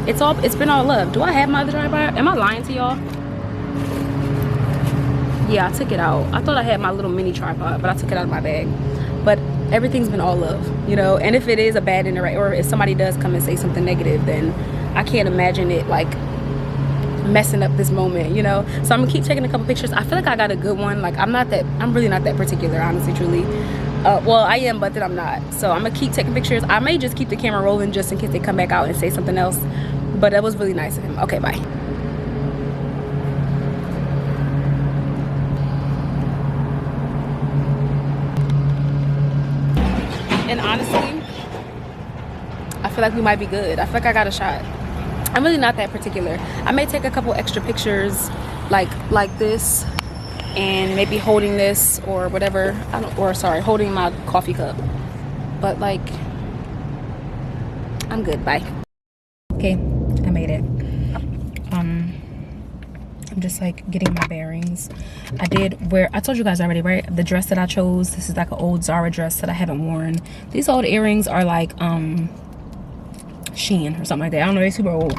it's been all love. Do I have my other tripod? Am I lying to y'all? Yeah, I took it out. I thought I had my little mini tripod, but I took it out of my bag. But everything's been all love, you know. And if it is a bad interaction, or if somebody does come and say something negative, then I can't imagine it like messing up this moment, you know. So I'm gonna keep taking a couple pictures. I feel like I got a good one. Like I'm really not that particular, honestly, truly. Well, I am, but then I'm not. So I'm gonna keep taking pictures. I may just keep the camera rolling just in case they come back out and say something else. But that was really nice of him. Okay, bye. And honestly, I feel like we might be good. I feel like I got a shot. I'm really not that particular. I may take a couple extra pictures like this, and maybe holding this or whatever. Holding my coffee cup. But like, I'm good. Bye. Okay, I made it. I'm just like getting my bearings. I told you guys already, right? The dress that I chose, this is like an old Zara dress that I haven't worn. These old earrings are like Shein or something like that. I don't know, they're super old.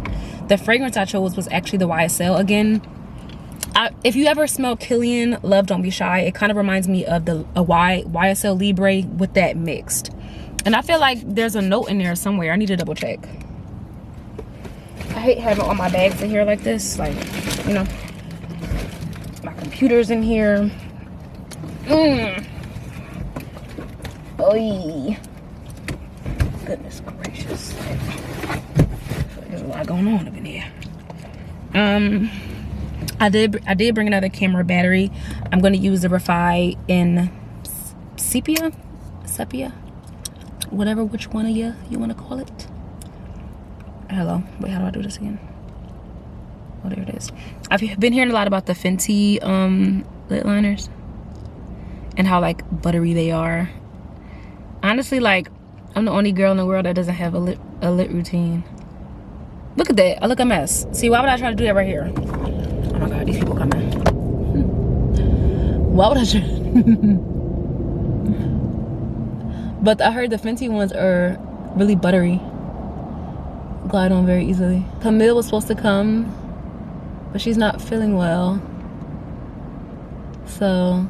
The fragrance I chose was actually the YSL again. If you ever smell Killian Love Don't Be Shy, it kind of reminds me of the YSL Libre with that mixed. And I feel like there's a note in there somewhere. I need to double check. I hate having all my bags in here like this, like, you know, my computer's in here. Oy. Goodness gracious. There's a lot going on up in here. I did bring another camera battery. I'm going to use the Refi in sepia, whatever, which one of you want to call it. Hello, wait, how do I do this again? Oh, there it is. I've been hearing a lot about the Fenty lip liners and how like buttery they are. Honestly, like, I'm the only girl in the world that doesn't have a lip routine. Look at that, I look a mess. See, why would I try to do that right here? Oh my god, these people coming. Why would I try? But I heard the Fenty ones are really buttery, glide on very easily. Camille was supposed to come, but she's not feeling well, so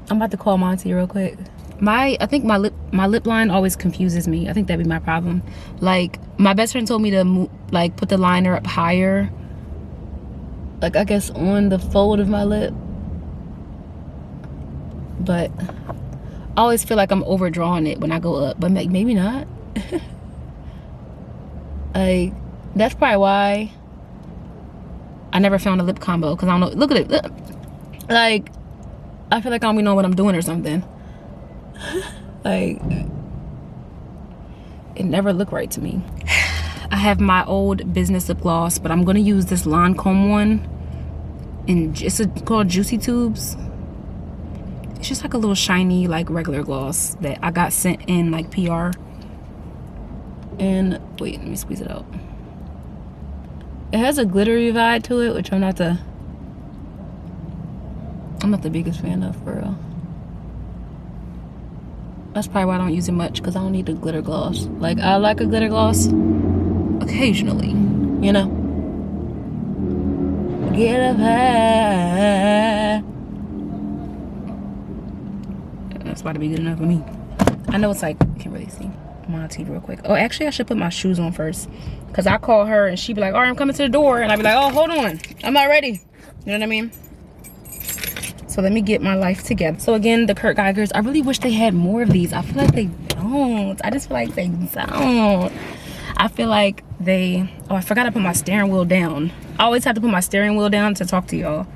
I'm about to call Monty real quick. I think my lip line always confuses me. I think that'd be my problem. Like, my best friend told me to like put the liner up higher, like I guess on the fold of my lip, but I always feel like I'm overdrawing it when I go up, but maybe not. Like, that's probably why I never found a lip combo, because I don't know. Look at it. Look. Like, I feel like I don't even know what I'm doing or something. Like, it never looked right to me. I have my old business lip gloss, but I'm gonna use this Lancome one, and it's called Juicy Tubes. It's just like a little shiny, like regular gloss that I got sent in like PR. And wait, let me squeeze it out. It has a glittery vibe to it, which I'm not the biggest fan of, for real. That's probably why I don't use it much, because I don't need a glitter gloss. Like, I like a glitter gloss occasionally, you know. Get up high. That's about to be good enough for me. I know it's like, you can't really see. I'm on TV real quick. Oh, actually, I should put my shoes on first, because I call her and she'd be like, all right, I'm coming to the door, and I'd be like, oh, hold on, I'm not ready. You know what I mean? So let me get my life together. So again, the Kurt Geigers, I really wish they had more of these. I feel like they don't. I just feel like they don't. I feel like they, oh, I forgot to put my steering wheel down. I always have to put my steering wheel down to talk to y'all,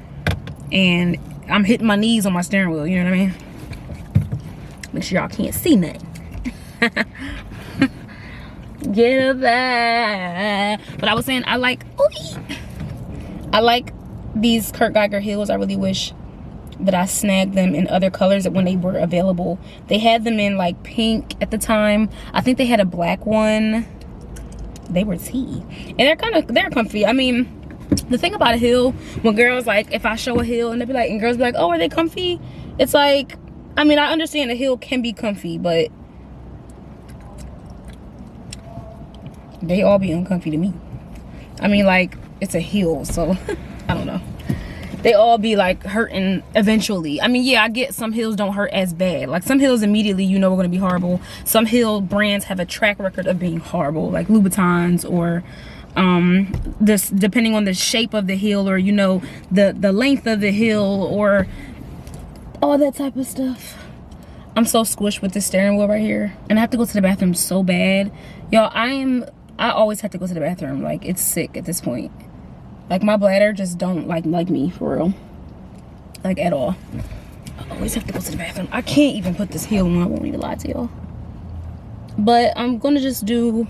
and I'm hitting my knees on my steering wheel, you know what I mean? Make sure y'all can't see nothing. Get up there. But I was saying, I like these Kurt Geiger heels. I really wish but I snagged them in other colors when they were available. They had them in like pink at the time. I think they had a black one. They were tea, and they're comfy. I mean, the thing about a heel, when girls, like, if I show a heel and they be like, and girls be like, oh, are they comfy? It's like, I mean, I understand a heel can be comfy, but they all be uncomfy to me. I mean, like, it's a heel, so I don't know. They all be like hurting eventually. I mean, yeah, I get some heels don't hurt as bad. Like some heels immediately you know are gonna be horrible. Some heel brands have a track record of being horrible, like Louboutins, or this, depending on the shape of the heel, or you know, the length of the heel, or all that type of stuff. I'm so squished with this steering wheel right here, and I have to go to the bathroom so bad, y'all. I always have to go to the bathroom. Like, it's sick at this point. Like, my bladder just don't like me, for real. Like, at all. I always have to go to the bathroom. I can't even put this heel on. I won't even lie to y'all. But I'm going to just do...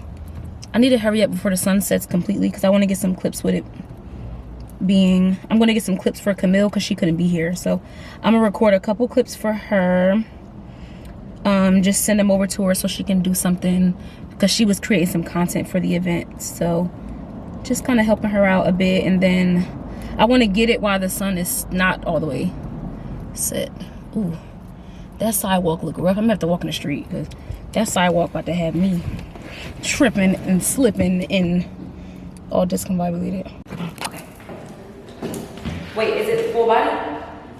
I need to hurry up before the sun sets completely, because I want to get some clips with it being... I'm going to get some clips for Camille, because she couldn't be here. So, I'm going to record a couple clips for her. Just send them over to her so she can do something, because she was creating some content for the event. So... just kind of helping her out a bit, and then I want to get it while the sun is not all the way set. Ooh, that sidewalk look rough. I'm gonna have to walk in the street, because that sidewalk about to have me tripping and slipping and all discombobulated. Okay. Wait, is it full body,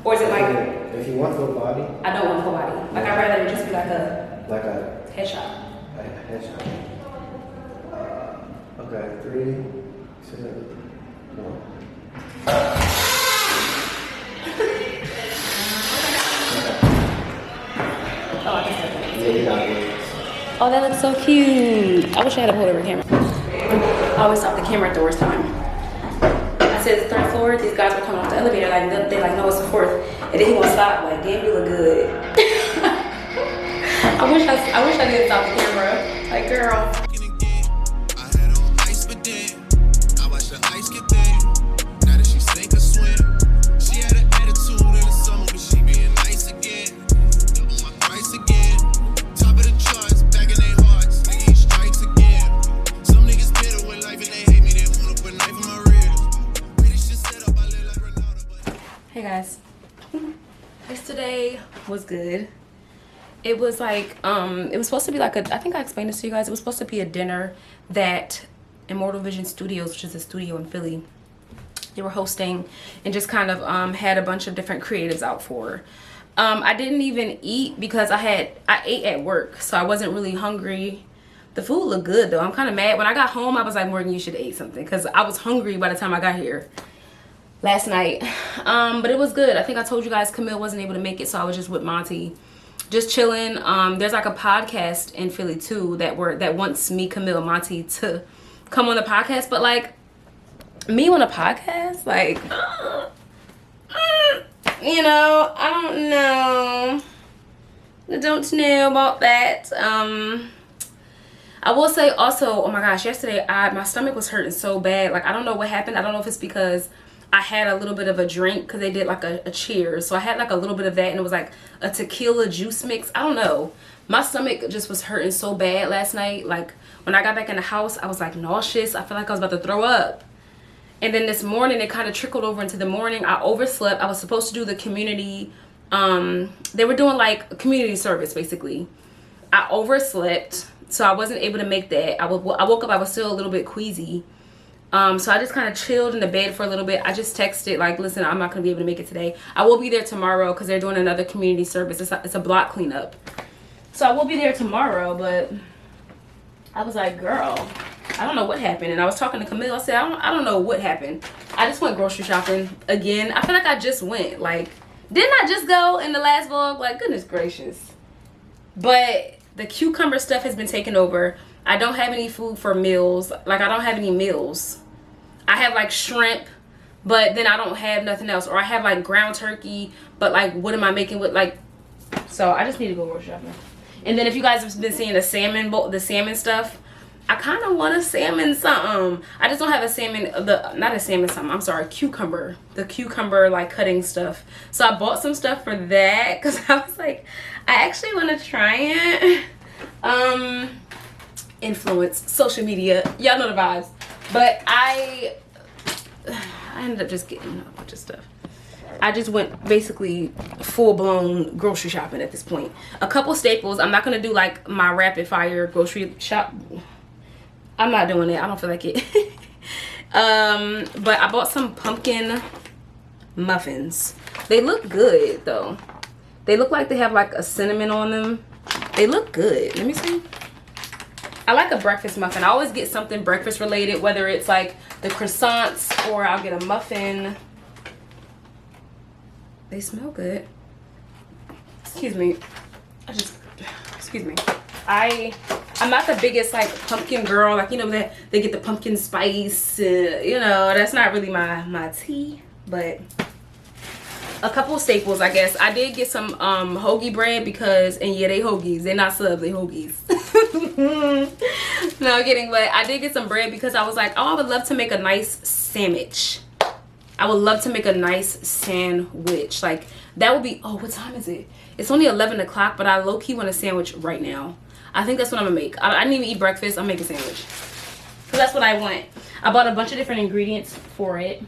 or is it like? If you want full body. I don't want full body. Like, I'd rather it just be like a headshot. A headshot. Okay, 3, 2, 1. Oh, I guess that's oh, that looks so cute. I wish I had a holder camera. I always stop the camera at the worst time. I said the 3rd floor, these guys were coming off the elevator, like they like, no, it's the 4th. And then he gonna stop, like, damn, you look good. I wish I didn't stop the camera. Like, girl. Hey guys, yesterday was good. It was like, it was supposed to be like I think I explained this to you guys. It was supposed to be a dinner that Immortal Vision Studios, which is a studio in Philly, they were hosting, and just kind of had a bunch of different creatives out for. I didn't even eat because I ate at work, so I wasn't really hungry. The food looked good though. I'm kind of mad. When I got home, I was like, Morgan, you should have ate something, because I was hungry by the time I got here last night. But it was good. I think I told you guys Camille wasn't able to make it, so I was just with Monty, just chilling. There's like a podcast in Philly too that wants me, Camille, Monty to come on the podcast, but like me on a podcast, like you know, I don't know about that. I will say also, oh my gosh, yesterday my stomach was hurting so bad. Like, I don't know what happened. I don't know if it's because I had a little bit of a drink, because they did like a cheers. So I had like a little bit of that, and it was like a tequila juice mix. I don't know. My stomach just was hurting so bad last night. Like, when I got back in the house, I was like nauseous. I felt like I was about to throw up. And then this morning, it kind of trickled over into the morning. I overslept. I was supposed to do the community. They were doing like community service, basically. I overslept, so I wasn't able to make that. I woke up, I was still a little bit queasy. So I just kind of chilled in the bed for a little bit. I just texted like, listen, I'm not going to be able to make it today. I will be there tomorrow, because they're doing another community service. It's a block cleanup. So I will be there tomorrow, but I was like, girl, I don't know what happened. And I was talking to Camille. I said, I don't know what happened. I just went grocery shopping again. I feel like I just went. Like, didn't I just go in the last vlog? Like, goodness gracious. But the cucumber stuff has been taken over. I don't have any food for meals. Like, I don't have any meals. I have like shrimp, but then I don't have nothing else. Or I have like ground turkey, but like, what am I making with like? So I just need to go grocery shopping. And then if you guys have been seeing the salmon stuff, I kind of want a salmon something. I just don't have a salmon, not a salmon something, I'm sorry, cucumber. The cucumber like cutting stuff. So I bought some stuff for that because I was like, I actually want to try it. Influence, social media, y'all know the vibes. But I ended up just getting a bunch of stuff. I just went basically full-blown grocery shopping at this point. A couple staples. I'm not going to do like my rapid fire grocery shop. I'm not doing it. I don't feel like it. But I bought some pumpkin muffins. They look good though. They look like they have like a cinnamon on them. They look good. Let me see. I like a breakfast muffin. I always get something breakfast related, whether it's like the croissants or I'll get a muffin. They smell good. Excuse me. Excuse me. I'm not the biggest like pumpkin girl. Like, you know, that they get the pumpkin spice. You know, that's not really my tea. But a couple of staples, I guess. I did get some hoagie bread because, and yeah, they hoagies. They're not subs, they hoagies. No, I'm kidding. But I did get some bread because I was like, oh, I would love to make a nice sandwich. I would love to make a nice sandwich. Like, that would be, oh, what time is it? It's only 11 o'clock, but I low-key want a sandwich right now. I think that's what I'm gonna make. I didn't even eat breakfast. I'll make a sandwich. So that's what I want. I bought a bunch of different ingredients for it.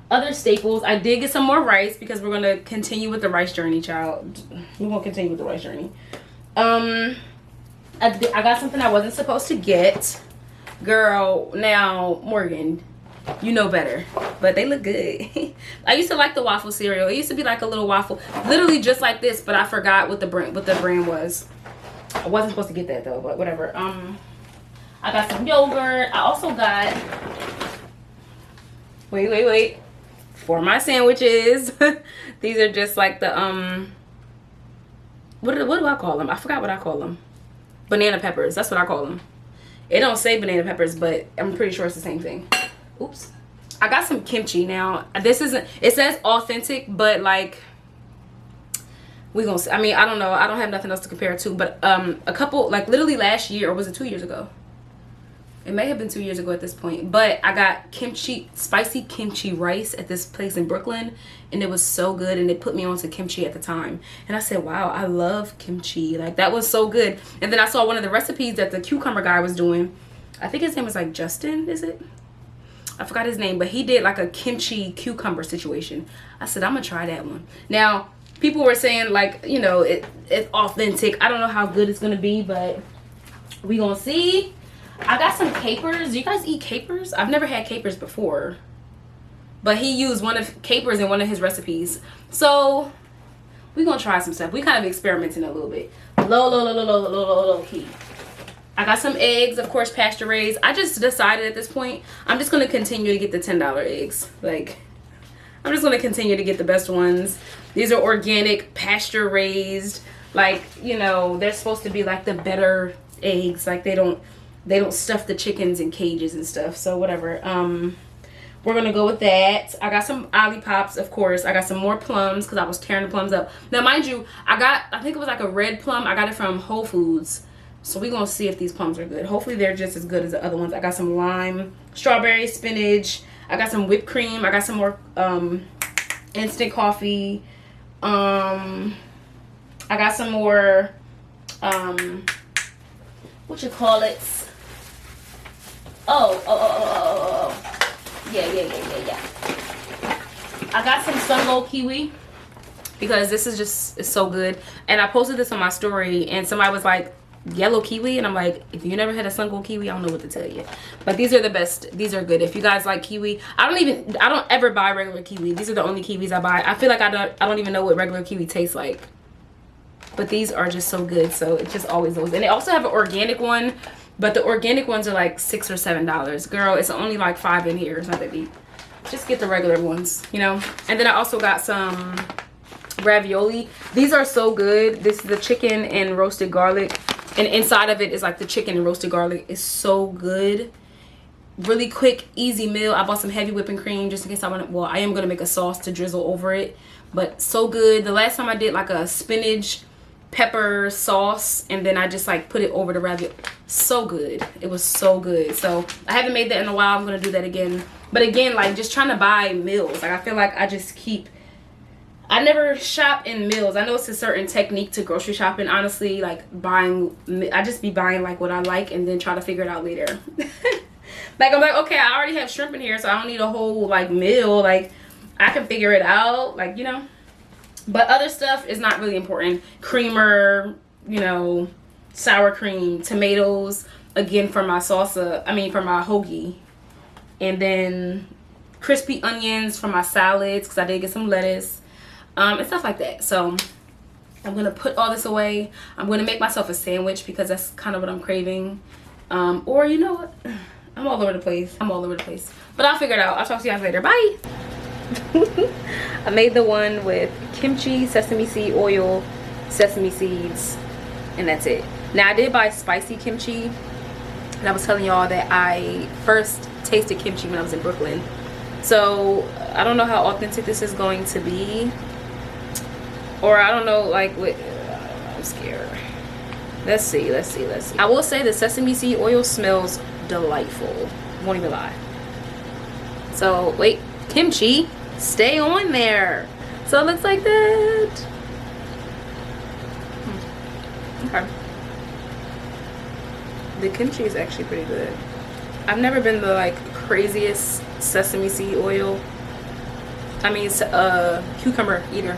Other staples. I did get some more rice because we're gonna continue with the rice journey, child. We're gonna continue with the rice journey. I got something I wasn't supposed to get. Girl, now, Morgan, you know better, but they look good. I used to like the waffle cereal. It used to be like a little waffle, literally just like this, but I forgot what the brand was. I wasn't supposed to get that though, but whatever. I got some yogurt. I also got, wait, for my sandwiches. These are just like the what do I call them? I forgot what I call them. Banana peppers. That's what I call them. It don't say banana peppers, but I'm pretty sure it's the same thing. Oops. I got some kimchi. Now this isn't, it says authentic, but like we gonna see. I mean, I don't know, I don't have nothing else to compare it to, but a couple, like literally last year, or was it 2 years ago? It may have been 2 years ago at this point, but I got kimchi, spicy kimchi rice at this place in Brooklyn, and it was so good, and it put me onto kimchi at the time, and I said, wow, I love kimchi. Like, that was so good. And then I saw one of the recipes that the cucumber guy was doing. I think his name was like Justin, is it? I forgot his name, but he did like a kimchi cucumber situation. I said, I'm gonna try that one. Now, people were saying like, you know, it's authentic. I don't know how good it's gonna be, but we gonna see. I got some capers. Do you guys eat capers? I've never had capers before, but he used one of capers in one of his recipes. So we gonna try some stuff. We kind of experimenting a little bit. Low key. I got some eggs, of course, pasture raised. I just decided at this point, I'm just gonna continue to get the $10 eggs. Like, I'm just gonna continue to get the best ones. These are organic, pasture raised. Like, you know, they're supposed to be like the better eggs. Like, they don't stuff the chickens in cages and stuff. So whatever. We're gonna go with that. I got some Alleyoop, of course. I got some more plums because I was tearing the plums up. Now, mind you, I think it was like a red plum. I got it from Whole Foods. So we're gonna see if these plums are good. Hopefully they're just as good as the other ones. I got some lime, strawberry, spinach. I got some whipped cream. I got some more instant coffee. I got some more what you call it? Yeah. I got some Sungo kiwi because this is just, it's so good. And I posted this on my story and somebody was like, yellow kiwi, and I'm like, if you never had a Sungo kiwi, I don't know what to tell you. But these are the best. These are good. If you guys like kiwi, I don't ever buy regular kiwi. These are the only kiwis I buy. I feel like I don't even know what regular kiwi tastes like. But these are just so good, so it's just always those. And they also have an organic one, but the organic ones are like $6 or $7. Girl, it's only like 5 in here. It's not that deep. Just get the regular ones, you know. And then I also got some ravioli. These are so good. This is the chicken and roasted garlic, and inside of it is like the chicken and roasted garlic. Is so good. Really quick, easy meal. I bought some heavy whipping cream just in case I want to, well, I am going to make a sauce to drizzle over it, but so good. The last time I did like a spinach pepper sauce, and then I just like put it over the ravioli. So good. It was so good. So I haven't made that in a while. I'm gonna do that again. But again, like just trying to buy meals, like I feel like I never shop in meals. I know it's a certain technique to grocery shopping, honestly. Like I just be buying like what I like and then try to figure it out later. Like I'm like, okay, I already have shrimp in here, so I don't need a whole like meal. Like I can figure it out, like, you know. But other stuff is not really important. Creamer, you know, sour cream, tomatoes, again for my salsa, for my hoagie. And then crispy onions for my salads, because I did get some lettuce. And stuff like that. So I'm going to put all this away. I'm going to make myself a sandwich because that's kind of what I'm craving. Or you know what? I'm all over the place. But I'll figure it out. I'll talk to you guys later. Bye. I made the one with kimchi, sesame seed oil, sesame seeds, and that's it. Now I did buy spicy kimchi, and I was telling y'all that I first tasted kimchi when I was in Brooklyn. So I don't know how authentic this is going to be, or I don't know, like what. I'm scared. Let's see. I will say the sesame seed oil smells delightful. Won't even lie. So wait. Kimchi, stay on there. So it looks like that. Okay. The kimchi is actually pretty good. I've never been the like craziest sesame seed oil, cucumber eater.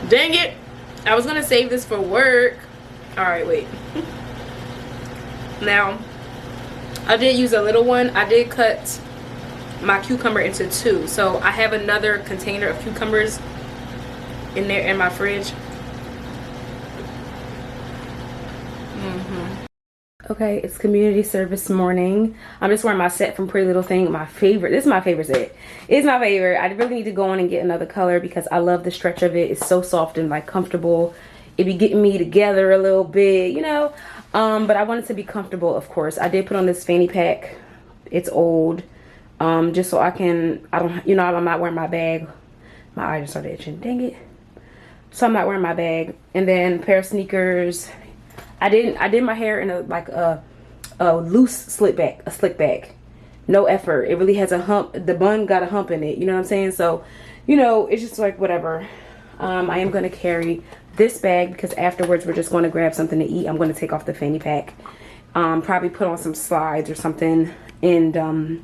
Dang it, I was gonna save this for work. All right, wait. Now I did use a little one. I did cut my cucumber into 2, so I have another container of cucumbers in there in my fridge. Okay, it's community service morning. I'm just wearing my set from Pretty Little Thing. My favorite. This is my favorite set. It's my favorite. I really need to go on and get another color because I love the stretch of it. It's so soft and like comfortable. It be getting me together a little bit, you know. But I want it to be comfortable, of course. I did put on this fanny pack. It's old. Just so I'm not wearing my bag. My eye just started itching. Dang it. So I'm not wearing my bag. And then a pair of sneakers. I did my hair in a loose slick back. No effort. It really has a hump. The bun got a hump in it. You know what I'm saying? So, you know, it's just like whatever. I am going to carry this bag because afterwards we're just going to grab something to eat. I'm going to take off the fanny pack. Probably put on some slides or something. And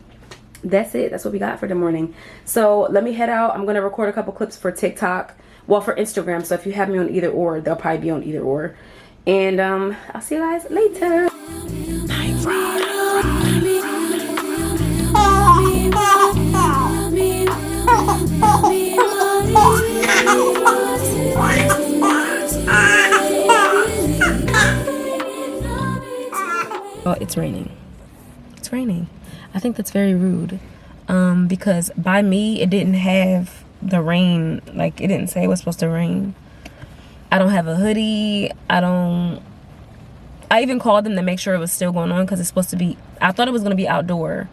that's it. That's what we got for the morning. So let me head out. I'm going to record a couple clips for TikTok. Well, for Instagram. So if you have me on either or, they'll probably be on either or. And I'll see you guys later. Oh, it's raining. It's raining. I think that's very rude. Because by me, it didn't have the rain. Like, it didn't say it was supposed to rain. I don't have a hoodie. I even called them to make sure it was still going on because it's supposed to be, I thought it was going to be outdoor.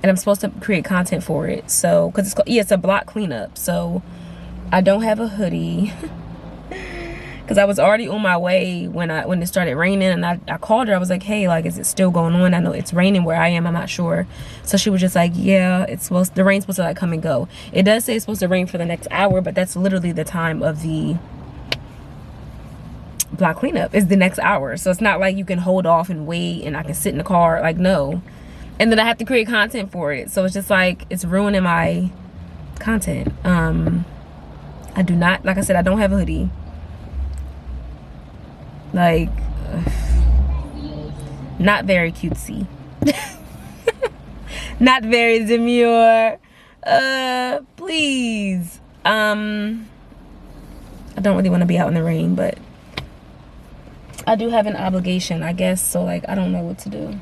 And I'm supposed to create content for it. So, because it's a block cleanup. So, I don't have a hoodie. Because I was already on my way when it started raining. And I called her. I was like, hey, like, is it still going on? I know it's raining where I am. I'm not sure. So she was just like, yeah, the rain's supposed to like come and go. It does say it's supposed to rain for the next hour. But that's literally the time of the block cleanup is the next hour. So it's not like you can hold off and wait and I can sit in the car. Like, no. And then I have to create content for it. So it's just like, it's ruining my content. I do not, like I said, I don't have a hoodie. Like, not very cutesy. Not very demure. Please. I don't really want to be out in the rain, but I do have an obligation, I guess. So, like, I don't know what to do.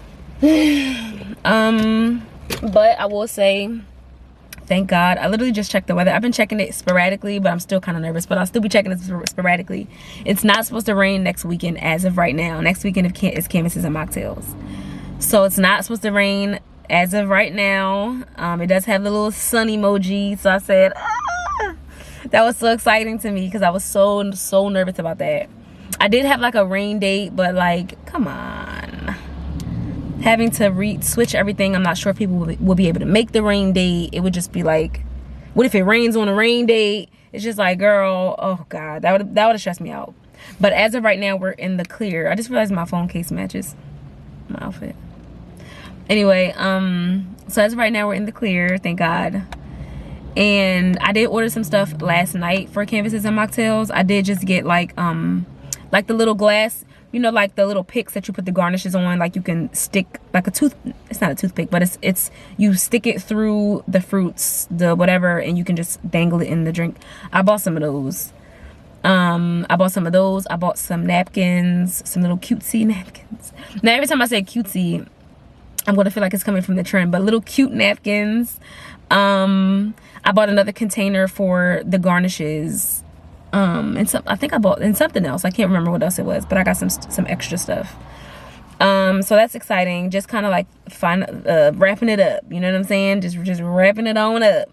But I will say, Thank God. I literally just checked the weather. I've been checking it sporadically, but I'm still kind of nervous, but I'll still be checking it sporadically. It's not supposed to rain next weekend as of right now. Next weekend is canvases and mocktails. So it's not supposed to rain as of right now. It does have the little sun emoji. So I said, that was so exciting to me because I was so nervous about that. I did have like a rain date, but like, come on. Having to switch everything. I'm not sure if people will be able to make the rain date. It would just be like, what if it rains on a rain date? It's just like, girl, oh God, that would have stressed me out. But as of right now, we're in the clear. I just realized my phone case matches my outfit. Anyway, so as of right now, we're in the clear, thank God. And I did order some stuff last night for canvases and mocktails. I did just get like the little glass, you know, like the little picks that you put the garnishes on, like you can stick like a it's not a toothpick, but it's you stick it through the fruits, the whatever, and you can just dangle it in the drink. I bought some of those. I bought some napkins, some little cutesy napkins. Now every time I say cutesy, I'm gonna feel like it's coming from the trend, but little cute napkins. I bought another container for the garnishes. And I think I bought something else. I can't remember what else it was, but I got some extra stuff. So that's exciting. Just kind of like wrapping it up. You know what I'm saying? Just wrapping it on up.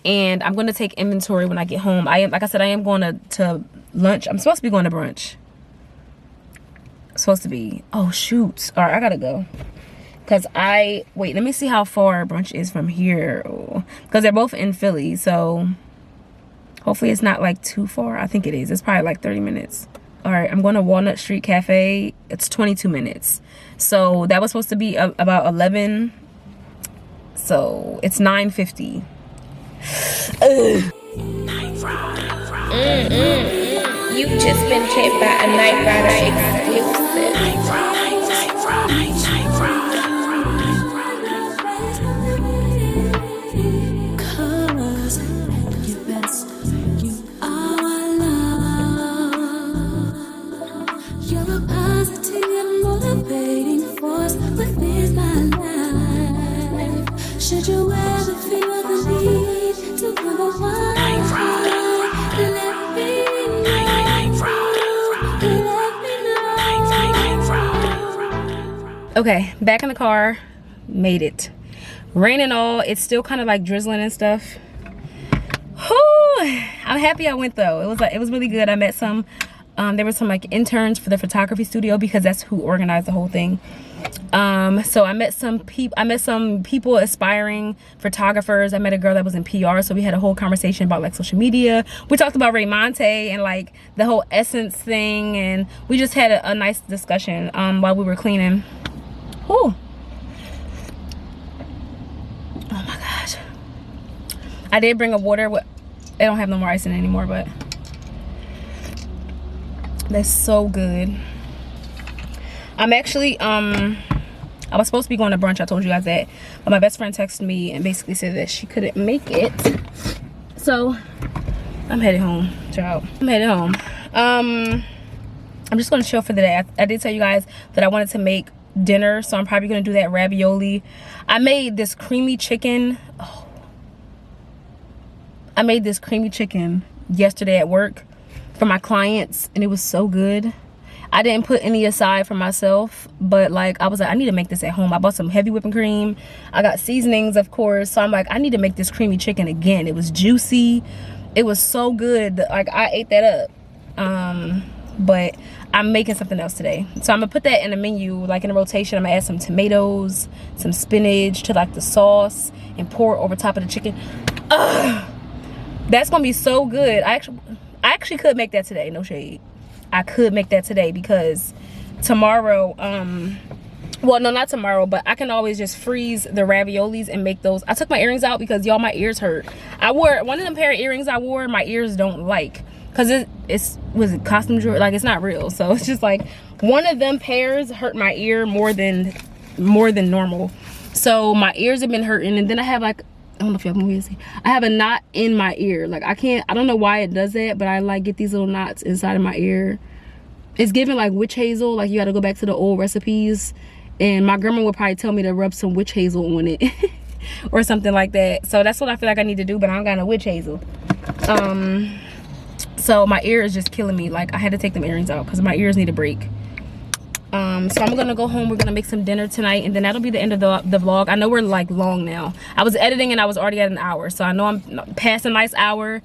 And I'm going to take inventory when I get home. Like I said, I am going to lunch. I'm supposed to be going to brunch. Supposed to be. Oh shoot. All right, I gotta go. Cause wait, let me see how far brunch is from here. Cause they're both in Philly, so hopefully it's not like too far. I think it is. It's probably like 30 minutes. All right, I'm going to Walnut Street Cafe. It's 22 minutes. So that was supposed to be about 11. So it's 9:50. You've just been hit by a Night Rider exclusive. Should you ever feel the need to come on? Okay, back in the car. Made it. Rain and all. It's still kind of like drizzling and stuff. Whew. I'm happy I went though. It was really good. I met some there were some like interns for the photography studio because that's who organized the whole thing. So I met some people, aspiring photographers. I met a girl that was in PR, so we had a whole conversation about like social media. We talked about Raymonte and like the whole essence thing, and we just had a nice discussion while we were cleaning. Whew. Oh my gosh. I did bring a water. I don't have no more ice in it anymore, but that's so good. I'm actually I was supposed to be going to brunch. I told you guys that, but my best friend texted me and basically said that she couldn't make it, so I'm headed home, child. I'm headed home. I'm just gonna chill for the day. I did tell you guys that I wanted to make dinner, so I'm probably gonna do that ravioli. I made this creamy chicken. Oh. I made this creamy chicken yesterday at work for my clients, and it was so good. I didn't put any aside for myself, but like I was like, I need to make this at home. I bought some heavy whipping cream. I got seasonings, of course, so I'm like, I need to make this creamy chicken again. It was juicy. It was so good. Like I ate that up. But I'm making something else today, so I'm gonna put that in the menu, like in a rotation. I'm gonna add some tomatoes, some spinach to like the sauce, and pour it over top of the chicken. That's gonna be so good. I actually could make that today, no shade. I could make that today because tomorrow, well, no, not tomorrow, but I can always just freeze the raviolis and make those. I took my earrings out because y'all, my ears hurt. I wore one of them pair of earrings I wore, my ears don't like, because it's was it costume jewelry, like it's not real. So it's just like one of them pairs hurt my ear more than normal. So my ears have been hurting, and then I have like, I don't know if y'all can really see, I have a knot in my ear. Like I don't know why it does that, but I like get these little knots inside of my ear. It's giving like witch hazel, like you got to go back to the old recipes, and my grandma would probably tell me to rub some witch hazel on it. or something like that. So that's what I feel like I need to do, but I don't got no witch hazel. So my ear is just killing me. Like I had to take them earrings out because my ears need a break. So I'm gonna go home. We're gonna make some dinner tonight, and then that'll be the end of the vlog. I know we're like long now. I was editing and I was already at an hour, so I know I'm past a nice hour.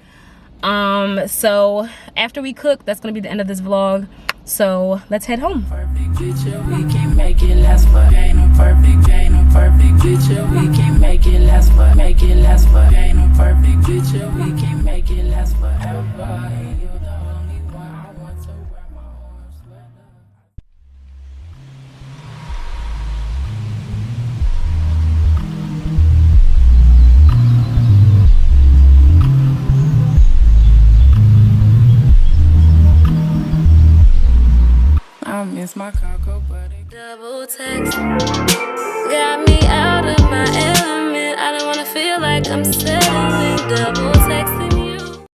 So after we cook, that's gonna be the end of this vlog. So let's head home. Perfect picture, we can make it last forever. Ain't no perfect picture, we can make it last forever. Make it last forever. Ain't no perfect picture, we can make it last forever. And you're the only one I want to wear my own sweater. I miss my cocoa butter. Double text got me out of my element. I don't wanna feel like I'm settling. Double texting